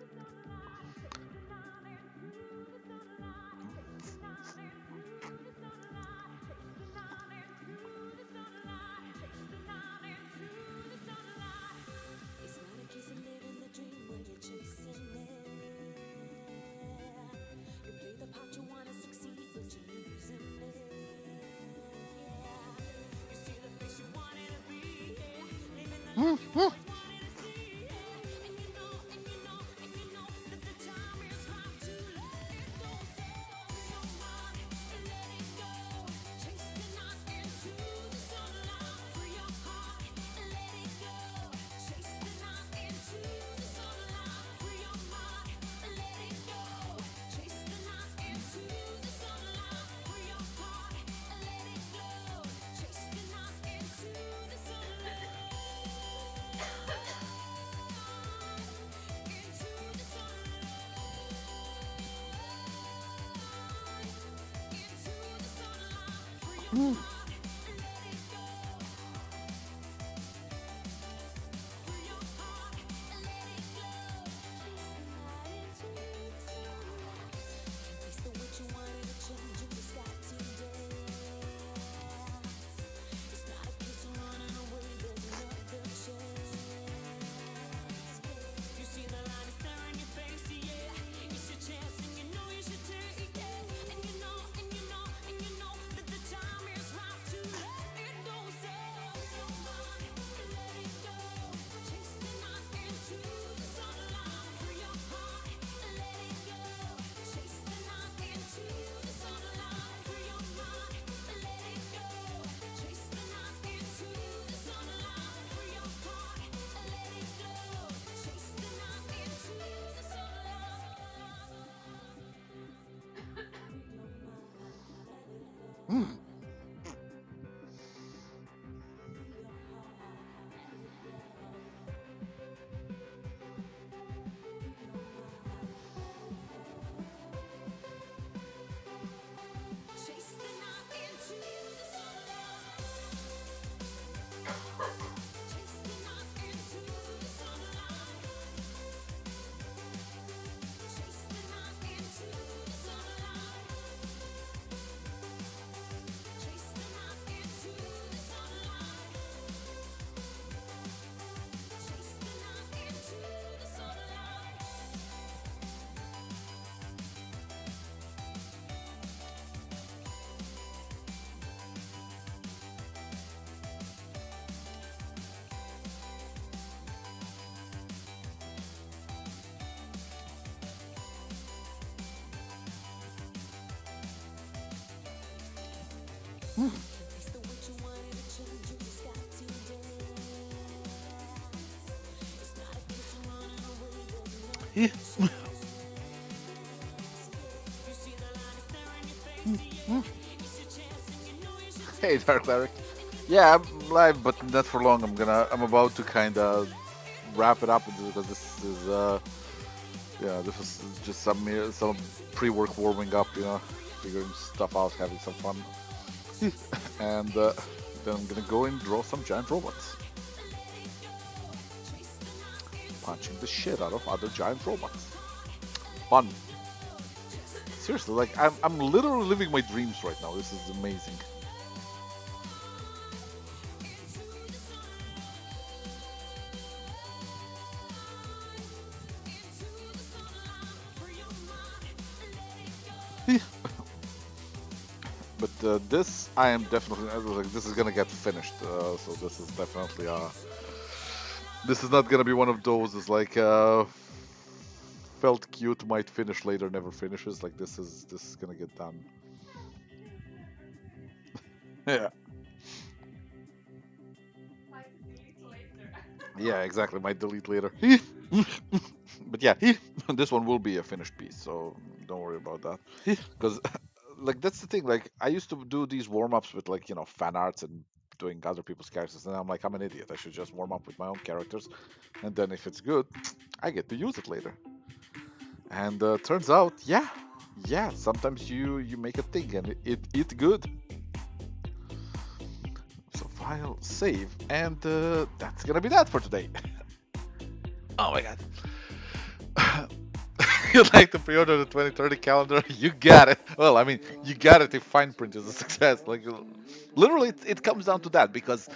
Yeah. Hey, Dark Cleric. Yeah, I'm live, but not for long. I'm about to kind of wrap it up because this is yeah, this is just some pre-work warming up, figuring stuff out, having some fun, and then I'm gonna go and draw some giant robots, punching the shit out of other giant robots. Fun. Seriously, like I'm literally living my dreams right now. This is amazing. But this, I am definitely like, this is gonna get finished. So this is definitely this is not gonna be one of those. It's like felt cute, might finish later, never finishes. Like this is gonna get done. Yeah. Yeah, exactly. Might delete later. But yeah, this one will be a finished piece, so don't worry about that. Because like that's the thing. Like I used to do these warm ups with like fan arts and doing other people's characters, and I'm like I'm an idiot. I should just warm up with my own characters, and then if it's good, I get to use it later. And turns out, yeah, sometimes you make a thing and it good. So file save, and that's gonna be that for today. Oh my god. You'd like to pre-order the 2030 calendar? You got it. Well, I mean, you got it if fine print is a success. Like, literally, it comes down to that because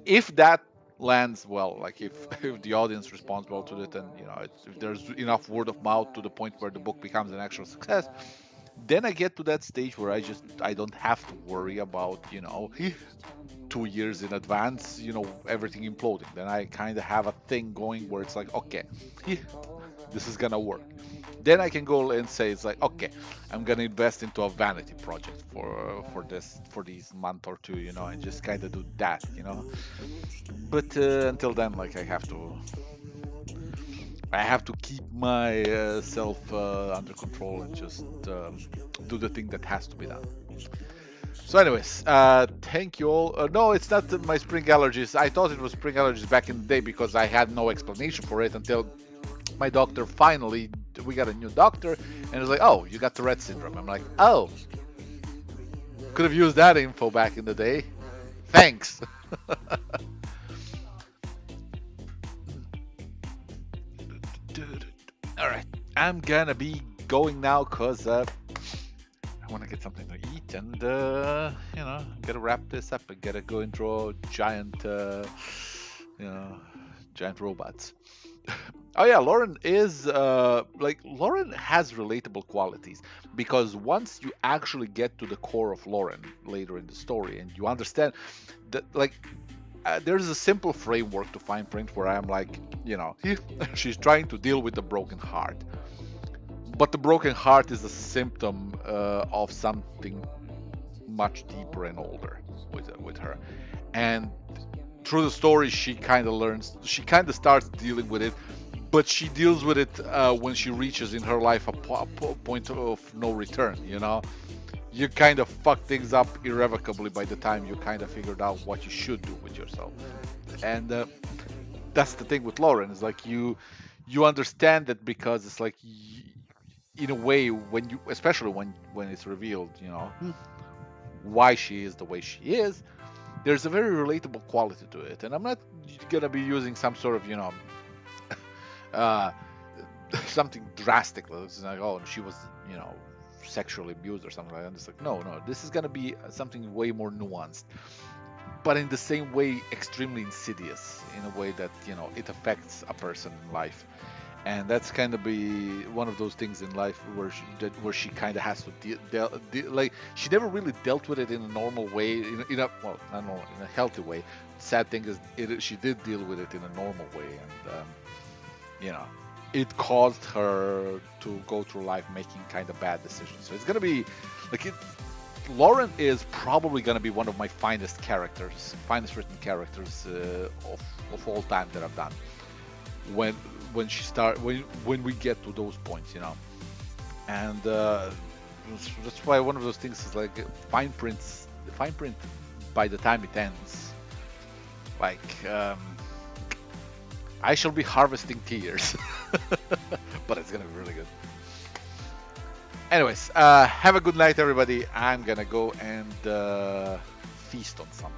if that lands well, like if the audience responds well to it, and if there's enough word of mouth to the point where the book becomes an actual success, then I get to that stage where I don't have to worry about 2 years in advance, everything imploding. Then I kind of have a thing going where it's like, okay, this is gonna work. Then I can go and say it's like, okay, I'm gonna invest into a vanity project for this month or two, and just kind of do that. But until then, like I have to keep myself under control and just do the thing that has to be done. So anyways, thank you all. No, it's not my spring allergies. I thought it was spring allergies back in the day because I had no explanation for it until my doctor finally, we got a new doctor, and it was like, oh, you got Tourette syndrome. I'm like, oh, could have used that info back in the day. Thanks. All right, I'm gonna be going now because I want to get something to eat, and gotta wrap this up and gotta go and draw giant, giant robots. Oh yeah, Lauren is Lauren has relatable qualities because once you actually get to the core of Lauren later in the story and you understand that there's a simple framework to fine print where I'm like, she's trying to deal with the broken heart. But the broken heart is a symptom of something much deeper and older with her. And through the story, she kind of starts dealing with it, but she deals with it when she reaches in her life a point of no return, You kind of fuck things up irrevocably by the time you kind of figured out what you should do with yourself. And that's the thing with Lauren, is like you understand it because it's like, in a way, especially when it's revealed, why she is the way she is, there's a very relatable quality to it. And I'm not gonna be using some sort of something drastic. It's like, oh, she was sexually abused or something like that. It's like, no, this is gonna be something way more nuanced, but in the same way extremely insidious, in a way that it affects a person in life. And that's kind of be one of those things in life where she kind of has to like, she never really dealt with it in a normal way, in a not normal, in a healthy way. Sad thing is, she did deal with it in a normal way, and it caused her to go through life making kind of bad decisions. So it's gonna be like Lauren is probably gonna be one of my finest written characters of all time that I've done. When when we get to those points, you know, and that's why one of those things is like fine print by the time it ends, like I shall be harvesting tears, but it's gonna be really good. Anyways, have a good night, everybody. I'm gonna go and feast on something.